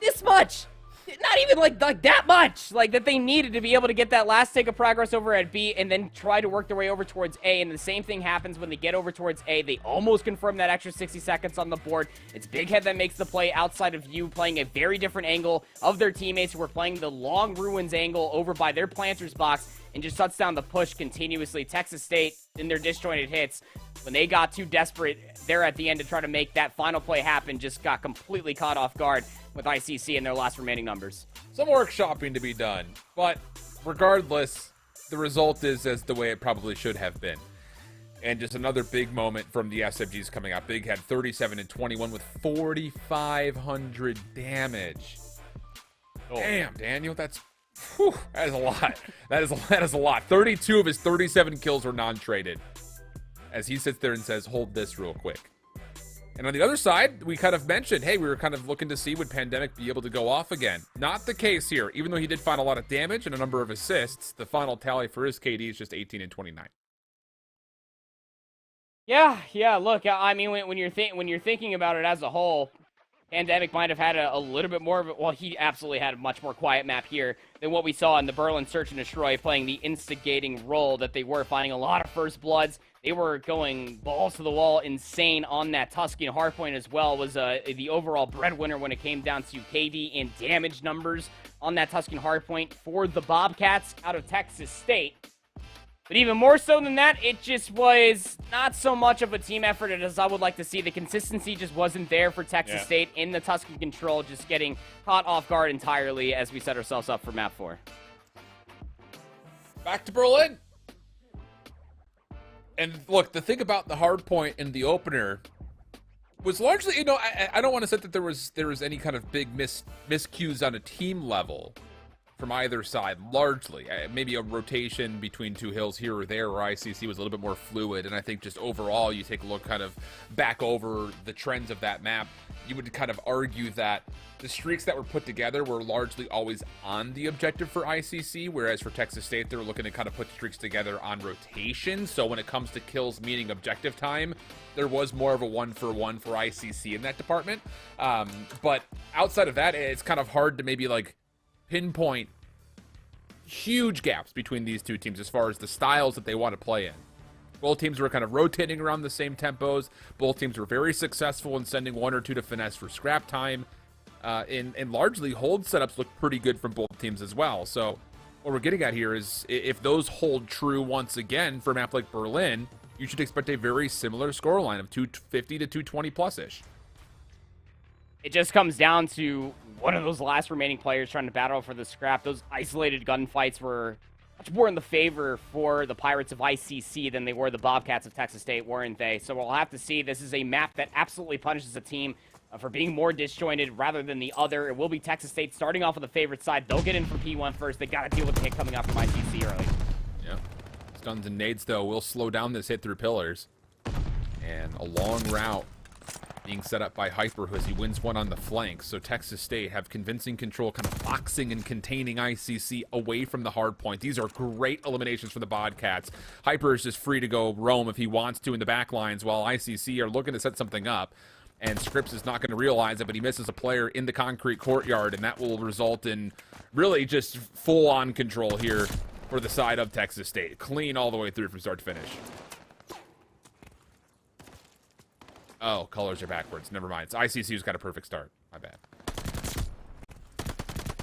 this much. Not even like that much, like that they needed to be able to get that last tick of progress over at B and then try to work their way over towards A. And the same thing happens when they get over towards A. They almost confirm that extra 60 seconds on the board. It's Big Head that makes the play outside of you, playing a very different angle of their teammates who were playing the long ruins angle over by their planters box and just shuts down the push continuously. Texas State, in their disjointed hits, when they got too desperate there at the end to try to make that final play happen, just got completely caught off guard with ICC and their last remaining numbers. Some workshopping to be done, but regardless, the result is as the way it probably should have been. And just another big moment from the SFGs coming out. Big had 37 and 21 with 4,500 damage. Oh. Damn, Daniel, that is a lot. That is a lot. 32 of his 37 kills were non-traded. As he sits there and says, hold this real quick. And on the other side, we kind of mentioned, hey, we were kind of looking to see would Pandemic be able to go off again. Not the case here. Even though he did find a lot of damage and a number of assists, the final tally for his KD is just 18 and 29. Yeah. Look, I mean, when you're thinking about it as a whole, Pandemic might have had a little bit more of it. Well, he absolutely had a much more quiet map here than what we saw in the Berlin Search and Destroy, playing the instigating role that they were, finding a lot of first bloods. They were going balls to the wall, insane on that Tuscan hardpoint as well. Was the overall breadwinner when it came down to KD and damage numbers on that Tuscan hardpoint for the Bobcats out of Texas State. But even more so than that, it just was not so much of a team effort as I would like to see. The consistency just wasn't there for Texas State in the Tuscan control, just getting caught off guard entirely as we set ourselves up for map 4. Back to Berlin. And look, the thing about the hard point in the opener was largely, you know, I don't want to say that there was any kind of big miscues on a team level from either side, largely. Maybe a rotation between two hills here or there where ICC was a little bit more fluid, and I think just overall, you take a look kind of back over the trends of that map, you would kind of argue that the streaks that were put together were largely always on the objective for ICC, whereas for Texas State, they were looking to kind of put streaks together on rotation. So when it comes to kills, meaning objective time, there was more of a 1-for-1 for ICC in that department. But outside of that, it's kind of hard to maybe like pinpoint huge gaps between these two teams as far as the styles that they want to play in. Both teams were kind of rotating around the same tempos. Both teams were very successful in sending one or two to finesse for scrap time. And largely hold setups look pretty good from both teams as well. So what we're getting at here is if those hold true once again for a map like Berlin, you should expect a very similar scoreline of 250 to 220 plus-ish. It just comes down to one of those last remaining players trying to battle for the scrap. Those isolated gunfights were much more in the favor for the Pirates of ICC than they were the Bobcats of Texas State, weren't they? So we'll have to see. This is a map that absolutely punishes a team for being more disjointed rather than the other. It will be Texas State starting off on the favorite side. They'll get in for P1 first. They got to deal with the hit coming out from ICC early. Yeah. Stuns and nades, though, will slow down this hit through pillars. And a long route being set up by Hyper as he wins one on the flank. So Texas State have convincing control, kind of boxing and containing ICC away from the hard point. These are great eliminations for the Bobcats. Hyper is just free to go roam if he wants to in the back lines, while ICC are looking to set something up. And Scripps is not going to realize it, but he misses a player in the concrete courtyard, and that will result in really just full-on control here for the side of Texas State. Clean all the way through from start to finish. Oh, colors are backwards. Never mind. It's ICC who's got a perfect start. My bad.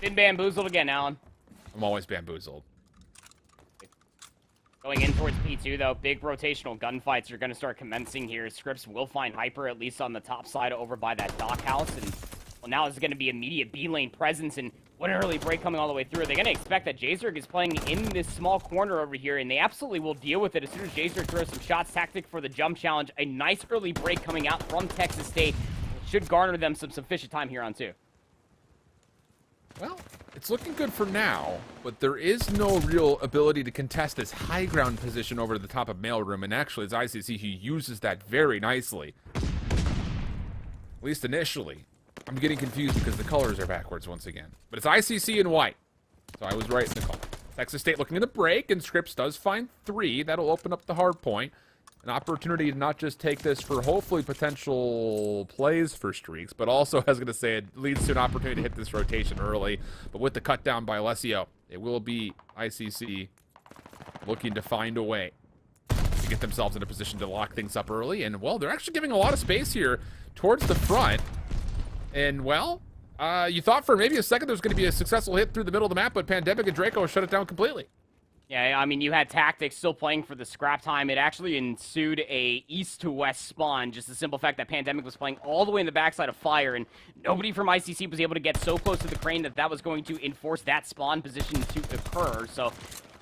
Been bamboozled again, Alan. I'm always bamboozled. Going in towards P2, though, big rotational gunfights are going to start commencing here. Scripps will find Hyper, at least on the top side over by that dock house. And, well, now it's going to be immediate B-lane presence. And what an early break coming all the way through. They're going to expect that Jzerg is playing in this small corner over here, and they absolutely will deal with it as soon as Jzerg throws some shots. Tactic for the jump challenge. A nice early break coming out from Texas State. Should garner them some sufficient time here on 2. Well, it's looking good for now, but there is no real ability to contest this high ground position over to the top of mailroom, and actually it's ICC who uses that very nicely. At least initially. I'm getting confused because the colors are backwards once again. But it's ICC in white, so I was right in the call. Texas State looking in the break, and Scripps does find 3. That'll open up the hard point. An opportunity to not just take this for hopefully potential plays for streaks, but also, I was going to say, it leads to an opportunity to hit this rotation early. But with the cut down by Alessio, it will be ICC looking to find a way to get themselves in a position to lock things up early. And, well, they're actually giving a lot of space here towards the front. And, well, you thought for maybe a second there was going to be a successful hit through the middle of the map, but Pandemic and Draco shut it down completely. Yeah, I mean, you had Tactics still playing for the scrap time. It actually ensued a east to west spawn. Just the simple fact that Pandemic was playing all the way in the backside of Fire, and nobody from ICC was able to get so close to the crane that that was going to enforce that spawn position to occur. So,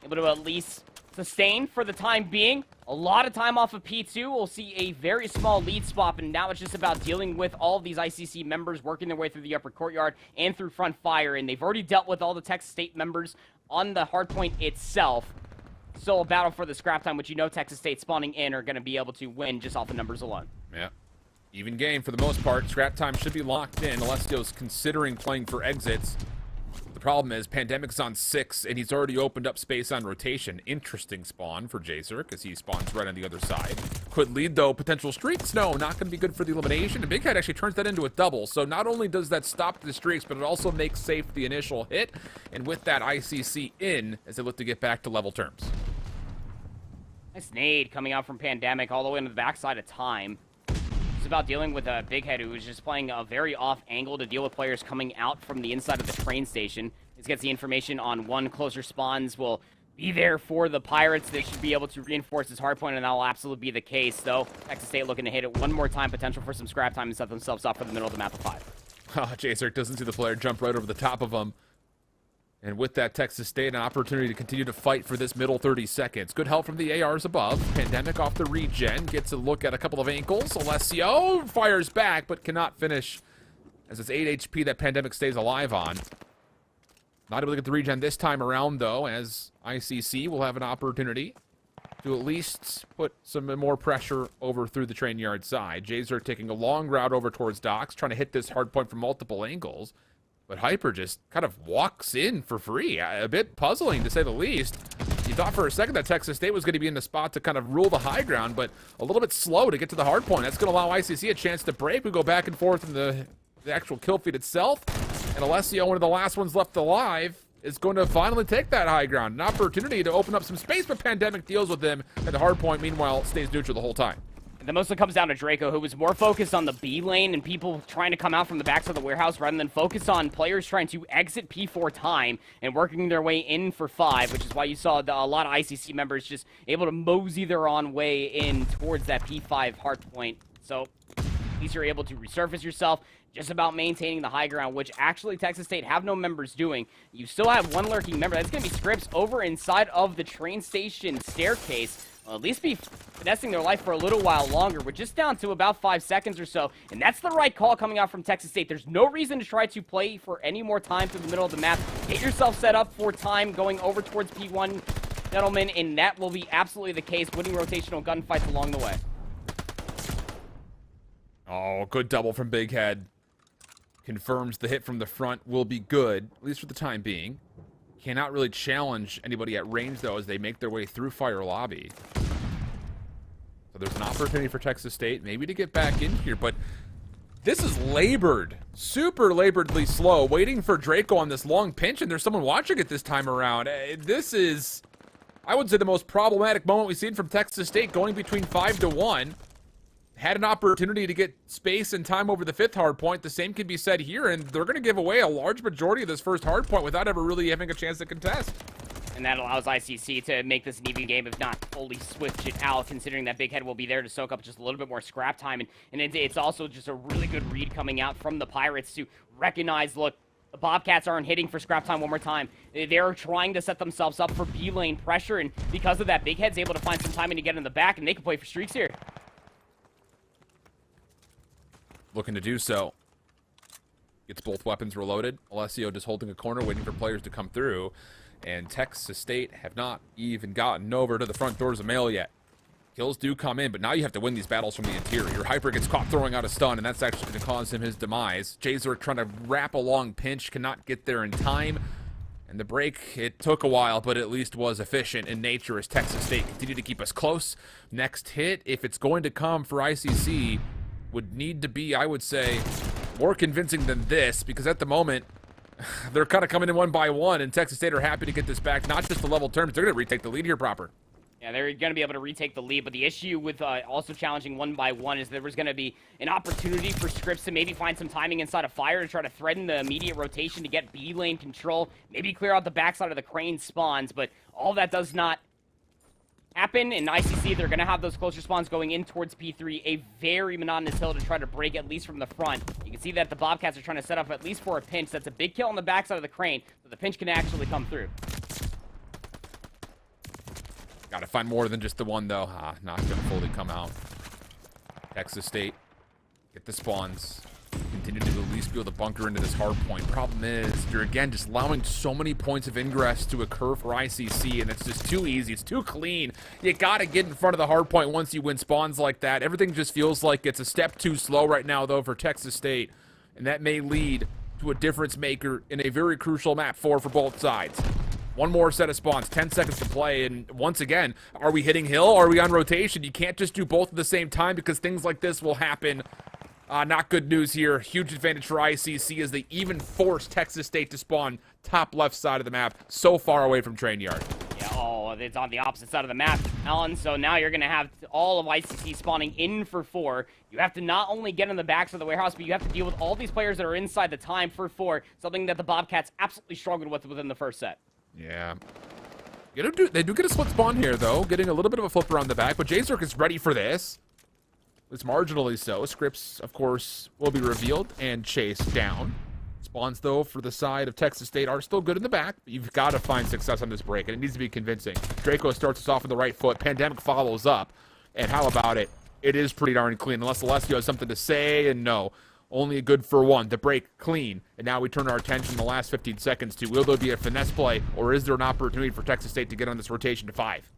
able to at least sustain for the time being. A lot of time off of P2. We'll see a very small lead spot, and now it's just about dealing with all of these ICC members working their way through the upper courtyard and through front Fire, and they've already dealt with all the Texas State members on the hardpoint itself. Still a battle for the scrap time, which you know Texas State spawning in are going to be able to win just off the numbers alone. Yeah. Even game for the most part. Scrap time should be locked in. Alessio's considering playing for exits. The problem is Pandemic's on 6, and he's already opened up space on rotation. Interesting spawn for Jzerg, because he spawns right on the other side. Could lead, though, potential streaks. No, not going to be good for the elimination. And Big Head actually turns that into a double. So not only does that stop the streaks, but it also makes safe the initial hit. And with that, ICC in as they look to get back to level terms. Nice nade coming out from Pandemic all the way into the backside of Time. It's about dealing with a Big Head who is just playing a very off angle to deal with players coming out from the inside of the train station. He gets the information on 1 closer spawns will be there for the Pirates. They should be able to reinforce his hardpoint, and that will absolutely be the case, though. Texas State looking to hit it one more time, potential for some scrap time and set themselves up for the middle of the map of 5. Jzerg doesn't see the player jump right over the top of him. And with that, Texas State, an opportunity to continue to fight for this middle 30 seconds. Good help from the ARs above. Pandemic off the regen. Gets a look at a couple of ankles. Alessio fires back, but cannot finish as it's 8 HP that Pandemic stays alive on. Not able to get the regen this time around, though, as ICC will have an opportunity to at least put some more pressure over through the train yard side. Jzerg taking a long route over towards docks, trying to hit this hard point from multiple angles. But Hyper just kind of walks in for free. A bit puzzling, to say the least. You thought for a second that Texas State was going to be in the spot to kind of rule the high ground, but a little bit slow to get to the hard point. That's going to allow ICC a chance to break. We go back and forth in the actual kill feed itself. And Alessio, one of the last ones left alive, is going to finally take that high ground. An opportunity to open up some space, but Pandemic deals with him. And the hard point, meanwhile, stays neutral the whole time. The most comes down to Draco, who was more focused on the B lane and people trying to come out from the backs of the warehouse rather than focus on players trying to exit P4 time and working their way in for 5, which is why you saw a lot of ICC members just able to mosey their own way in towards that P5 hard point. So at least you're able to resurface yourself. just about maintaining the high ground, which actually Texas State have no members doing. You still have one lurking member. That's going to be Scripps over inside of the train station staircase. Well, at least be finessing their life for a little while longer. We're just down to about 5 seconds or so, and that's the right call coming out from Texas State. There's no reason to try to play for any more time through the middle of the map. Get yourself set up for time going over towards P1, gentlemen, and that will be absolutely the case, winning rotational gunfights along the way. Oh, good double from Big Head. Confirms the hit from the front will be good, at least for the time being. Cannot really challenge anybody at range, though, as they make their way through Fire Lobby. So there's an opportunity for Texas State maybe to get back in here, but this is labored, super laboredly slow, waiting for Draco on this long pinch, and there's someone watching it this time around. This is, I would say, the most problematic moment we've seen from Texas State, going between 5-1. Had an opportunity to get space and time over the 5th hard point. The same can be said here, and they're going to give away a large majority of this first hard point without ever really having a chance to contest. And that allows ICC to make this an even game, if not fully switch it out, considering that Big Head will be there to soak up just a little bit more scrap time. And it's also just a really good read coming out from the Pirates to recognize, look, the Bobcats aren't hitting for scrap time one more time. They're trying to set themselves up for B-lane pressure, and because of that, Big Head's able to find some timing to get in the back, and they can play for streaks here. Looking to do so. Gets both weapons reloaded. Alessio just holding a corner, waiting for players to come through. And Texas State have not even gotten over to the front doors of Mail yet. Kills do come in, but now you have to win these battles from the interior. Hyper gets caught throwing out a stun, and that's actually going to cause him his demise. Jazor trying to wrap a long pinch, cannot get there in time. And the break, it took a while, but at least was efficient in nature as Texas State continued to keep us close. Next hit, if it's going to come for ICC, would need to be, I would say, more convincing than this, because at the moment, they're kind of coming in one by one, and Texas State are happy to get this back, not just the level terms, they're going to retake the lead here proper. Yeah, they're going to be able to retake the lead, but the issue with also challenging one by one is there was going to be an opportunity for Scripps to maybe find some timing inside of Fire to try to threaten the immediate rotation to get B lane control, maybe clear out the backside of the Crane spawns, but all that does not happen. In ICC, they're going to have those closer spawns going in towards P3, a very monotonous hill to try to break at least from the front. You can see that the Bobcats are trying to set up at least for a pinch. That's a big kill on the backside of the Crane, so the pinch can actually come through. Got to find more than just the one, though. Not going to fully come out. Texas State, get the spawns. Continue to at least be able to bunker into this hard point. Problem is, you're again just allowing so many points of ingress to occur for ICC, and it's just too easy. It's too clean. You got to get in front of the hard point once you win spawns like that. Everything just feels like it's a step too slow right now, though, for Texas State, and that may lead to a difference maker in a very crucial map 4 for both sides. One more set of spawns, 10 seconds to play, and once again, are we hitting hill? Are we on rotation? You can't just do both at the same time, because things like this will happen. Not good news here. Huge advantage for ICC as they even force Texas State to spawn top left side of the map, so far away from train yard. Yeah, oh, it's on the opposite side of the map, Alan, so now you're going to have all of ICC spawning in for 4. You have to not only get in the backs of the warehouse, but you have to deal with all these players that are inside the time for 4, something that the Bobcats absolutely struggled with within the first set. Yeah. They do get a split spawn here, though, getting a little bit of a flip around the back, but Jazork is ready for this. It's marginally so. Scripps, of course, will be revealed and chased down. Spawns, though, for the side of Texas State are still good in the back, but you've got to find success on this break, and it needs to be convincing. Draco starts us off on the right foot. Pandemic follows up, and how about it? It is pretty darn clean, unless Alessio has something to say, and no. Only a good for 1. The break clean, and now we turn our attention in the last 15 seconds to, will there be a finesse play, or is there an opportunity for Texas State to get on this rotation to 5?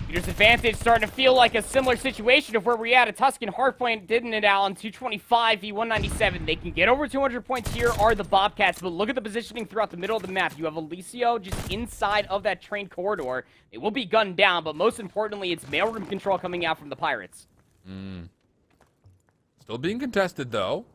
Peter's advantage starting to feel like a similar situation of where we at Tuscan Hardpoint, didn't it, Alan? 225 v 197. They can get over 200 points here are the Bobcats, but look at the positioning throughout the middle of the map. You have Alessio just inside of that train corridor. It will be gunned down, but most importantly, it's mailroom control coming out from the Pirates. Still being contested, though.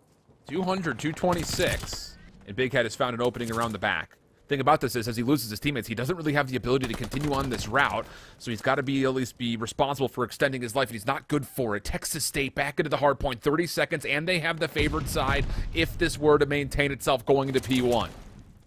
200, 226. And Big Head has found an opening around the back. Thing about this is, as he loses his teammates, he doesn't really have the ability to continue on this route, so he's got to be at least be responsible for extending his life, and he's not good for it. Texas State back into the hard point, 30 seconds, and they have the favored side if this were to maintain itself going into P1.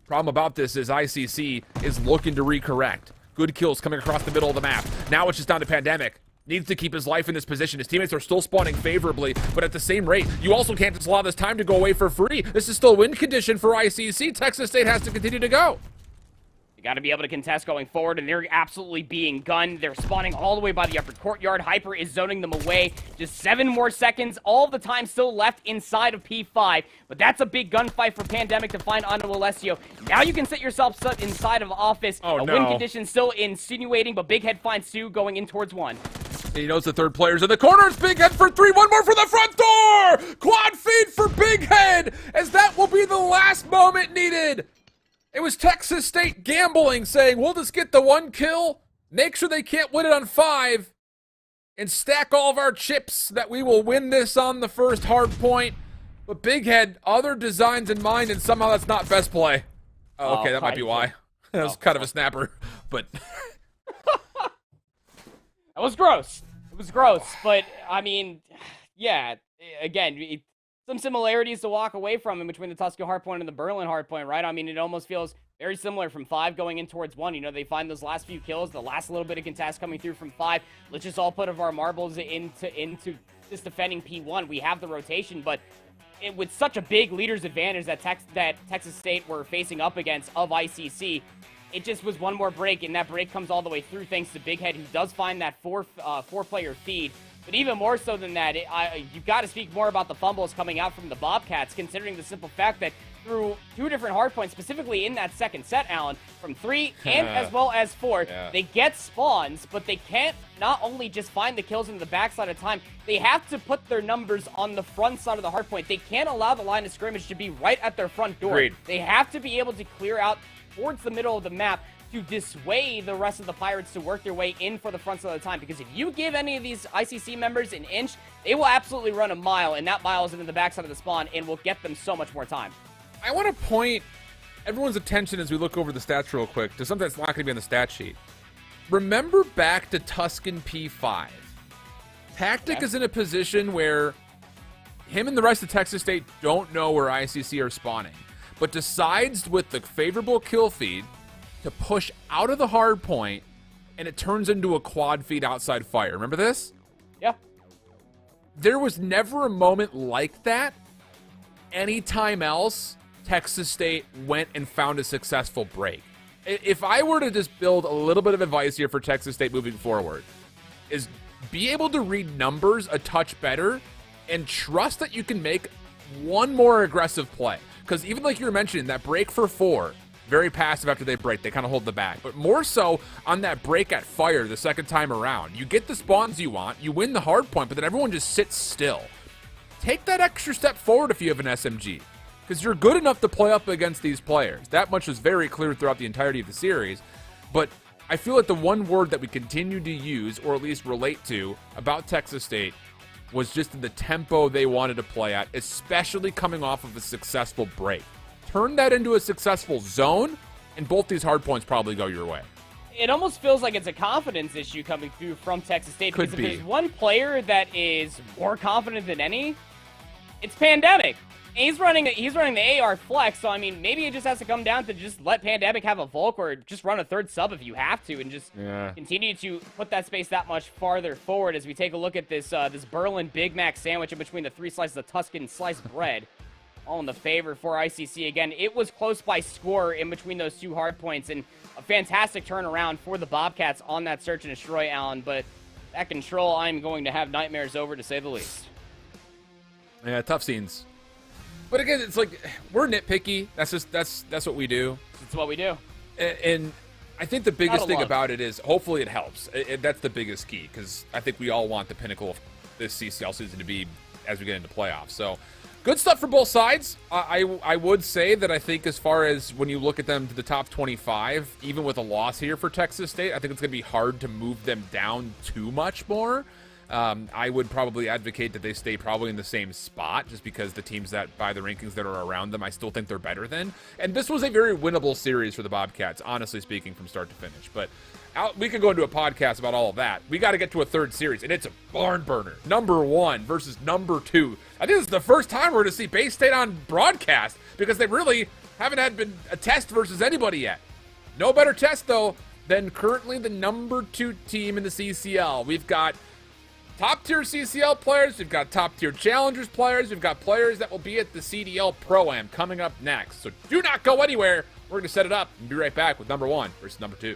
Problem about this is ICC is looking to recorrect. Good kills coming across the middle of the map. Now it's just down to Pandemic. needs to keep his life in this position. His teammates are still spawning favorably, but at the same rate, you also can't just allow this time to go away for free. This is still win condition for ICC. Texas State has to continue to go. You got to be able to contest going forward, and they're absolutely being gunned. They're spawning all the way by the upper courtyard. Hyper is zoning them away. Just 7 more seconds. All the time still left inside of P5, but that's a big gunfight for Pandemic to find Anu Alessio. Now you can set yourself up inside of Office. Oh, no. Win condition still insinuating, but Big Head finds 2 going in towards 1. He knows the third player's in the corner. It's Big Head for 3. One more for the front door. Quad feed for Big Head, as that will be the last moment needed. It was Texas State gambling, saying, we'll just get the 1 kill, make sure they can't win it on 5, and stack all of our chips that we will win this on the first hard point. But Big Head, other designs in mind, and somehow that's not best play. Oh, okay, that might be why. That was kind of a snapper, but... That was gross. It was gross, but, I mean, yeah, again, some similarities to walk away from in between the Tuska hardpoint and the Berlin hardpoint, right? I mean, it almost feels very similar from 5 going in towards 1. You know, they find those last few kills, the last little bit of contest coming through from 5. Let's just all put of our marbles into just defending P1. We have the rotation, but with such a big leader's advantage that Texas State were facing up against of ICC, it just was one more break, and that break comes all the way through thanks to Big Head, who does find that four-player feed. But even more so than that, you've got to speak more about the fumbles coming out from the Bobcats, considering the simple fact that through 2 different hardpoints, specifically in that second set, Alan, from 3 and as well as 4, they get spawns, but they can't not only just find the kills in the backside of time, they have to put their numbers on the front side of the hardpoint. They can't allow the line of scrimmage to be right at their front door. Agreed. They have to be able to clear out towards the middle of the map to dissuade the rest of the Pirates to work their way in for the front side of the time. Because if you give any of these ICC members an inch, they will absolutely run a mile, and that mile is into the backside of the spawn and will get them so much more time. I want to point everyone's attention as we look over the stats real quick to something that's not going to be on the stat sheet. Remember back to Tuscan P5. Tactic is in a position where him and the rest of Texas State don't know where ICC are spawning, but decides with the favorable kill feed to push out of the hard point, and it turns into a quad feed outside fire. Remember this? Yeah. There was never a moment like that anytime else Texas State went and found a successful break. If I were to just build a little bit of advice here for Texas State moving forward, is be able to read numbers a touch better and trust that you can make one more aggressive play. Because even like you were mentioning, that break for 4, very passive after they break. They kind of hold the back. But more so on that break at fire the second time around. You get the spawns you want, you win the hard point, but then everyone just sits still. Take that extra step forward if you have an SMG. Because you're good enough to play up against these players. That much was very clear throughout the entirety of the series. But I feel like the one word that we continue to use, or at least relate to, about Texas State was just the tempo they wanted to play at, especially coming off of a successful break. Turn that into a successful zone, and both these hard points probably go your way. It almost feels like it's a confidence issue coming through from Texas State. Could because be. If there's one player that is more confident than any, it's Pandemic. He's running the AR flex, so I mean, maybe it just has to come down to just let Pandemic have a Volk, or just run a third sub if you have to, and just continue to put that space that much farther forward as we take a look at this this Berlin Big Mac sandwich in between the 3 slices of Tuscan sliced bread. All in the favor for ICC. Again, it was close by score in between those 2 hard points, and a fantastic turnaround for the Bobcats on that search and destroy, Allen, but that control, I'm going to have nightmares over, to say the least. Yeah, tough scenes. But again, it's like, we're nitpicky. That's what we do. It's what we do. And I think the biggest thing about it is, hopefully it helps. That's the biggest key, because I think we all want the pinnacle of this CCL season to be as we get into playoffs. So, good stuff for both sides. I would say that I think as far as when you look at them to the top 25, even with a loss here for Texas State, I think it's going to be hard to move them down too much more. I would probably advocate that they stay probably in the same spot, just because the teams that by the rankings that are around them, I still think they're better than. And this was a very winnable series for the Bobcats, honestly speaking, from start to finish. But we could go into a podcast about all of that. We got to get to a third series, and it's a barn burner. Number 1 versus number 2. I think this is the first time we're going to see Bay State on broadcast, because they really haven't had been a test versus anybody yet. No better test, though, than currently the number 2 team in the CCL. We've got top tier CCL players, we've got top tier Challengers players, we've got players that will be at the CDL Pro-Am coming up next. So do not go anywhere. We're going to set it up and be right back with number 1 versus number 2.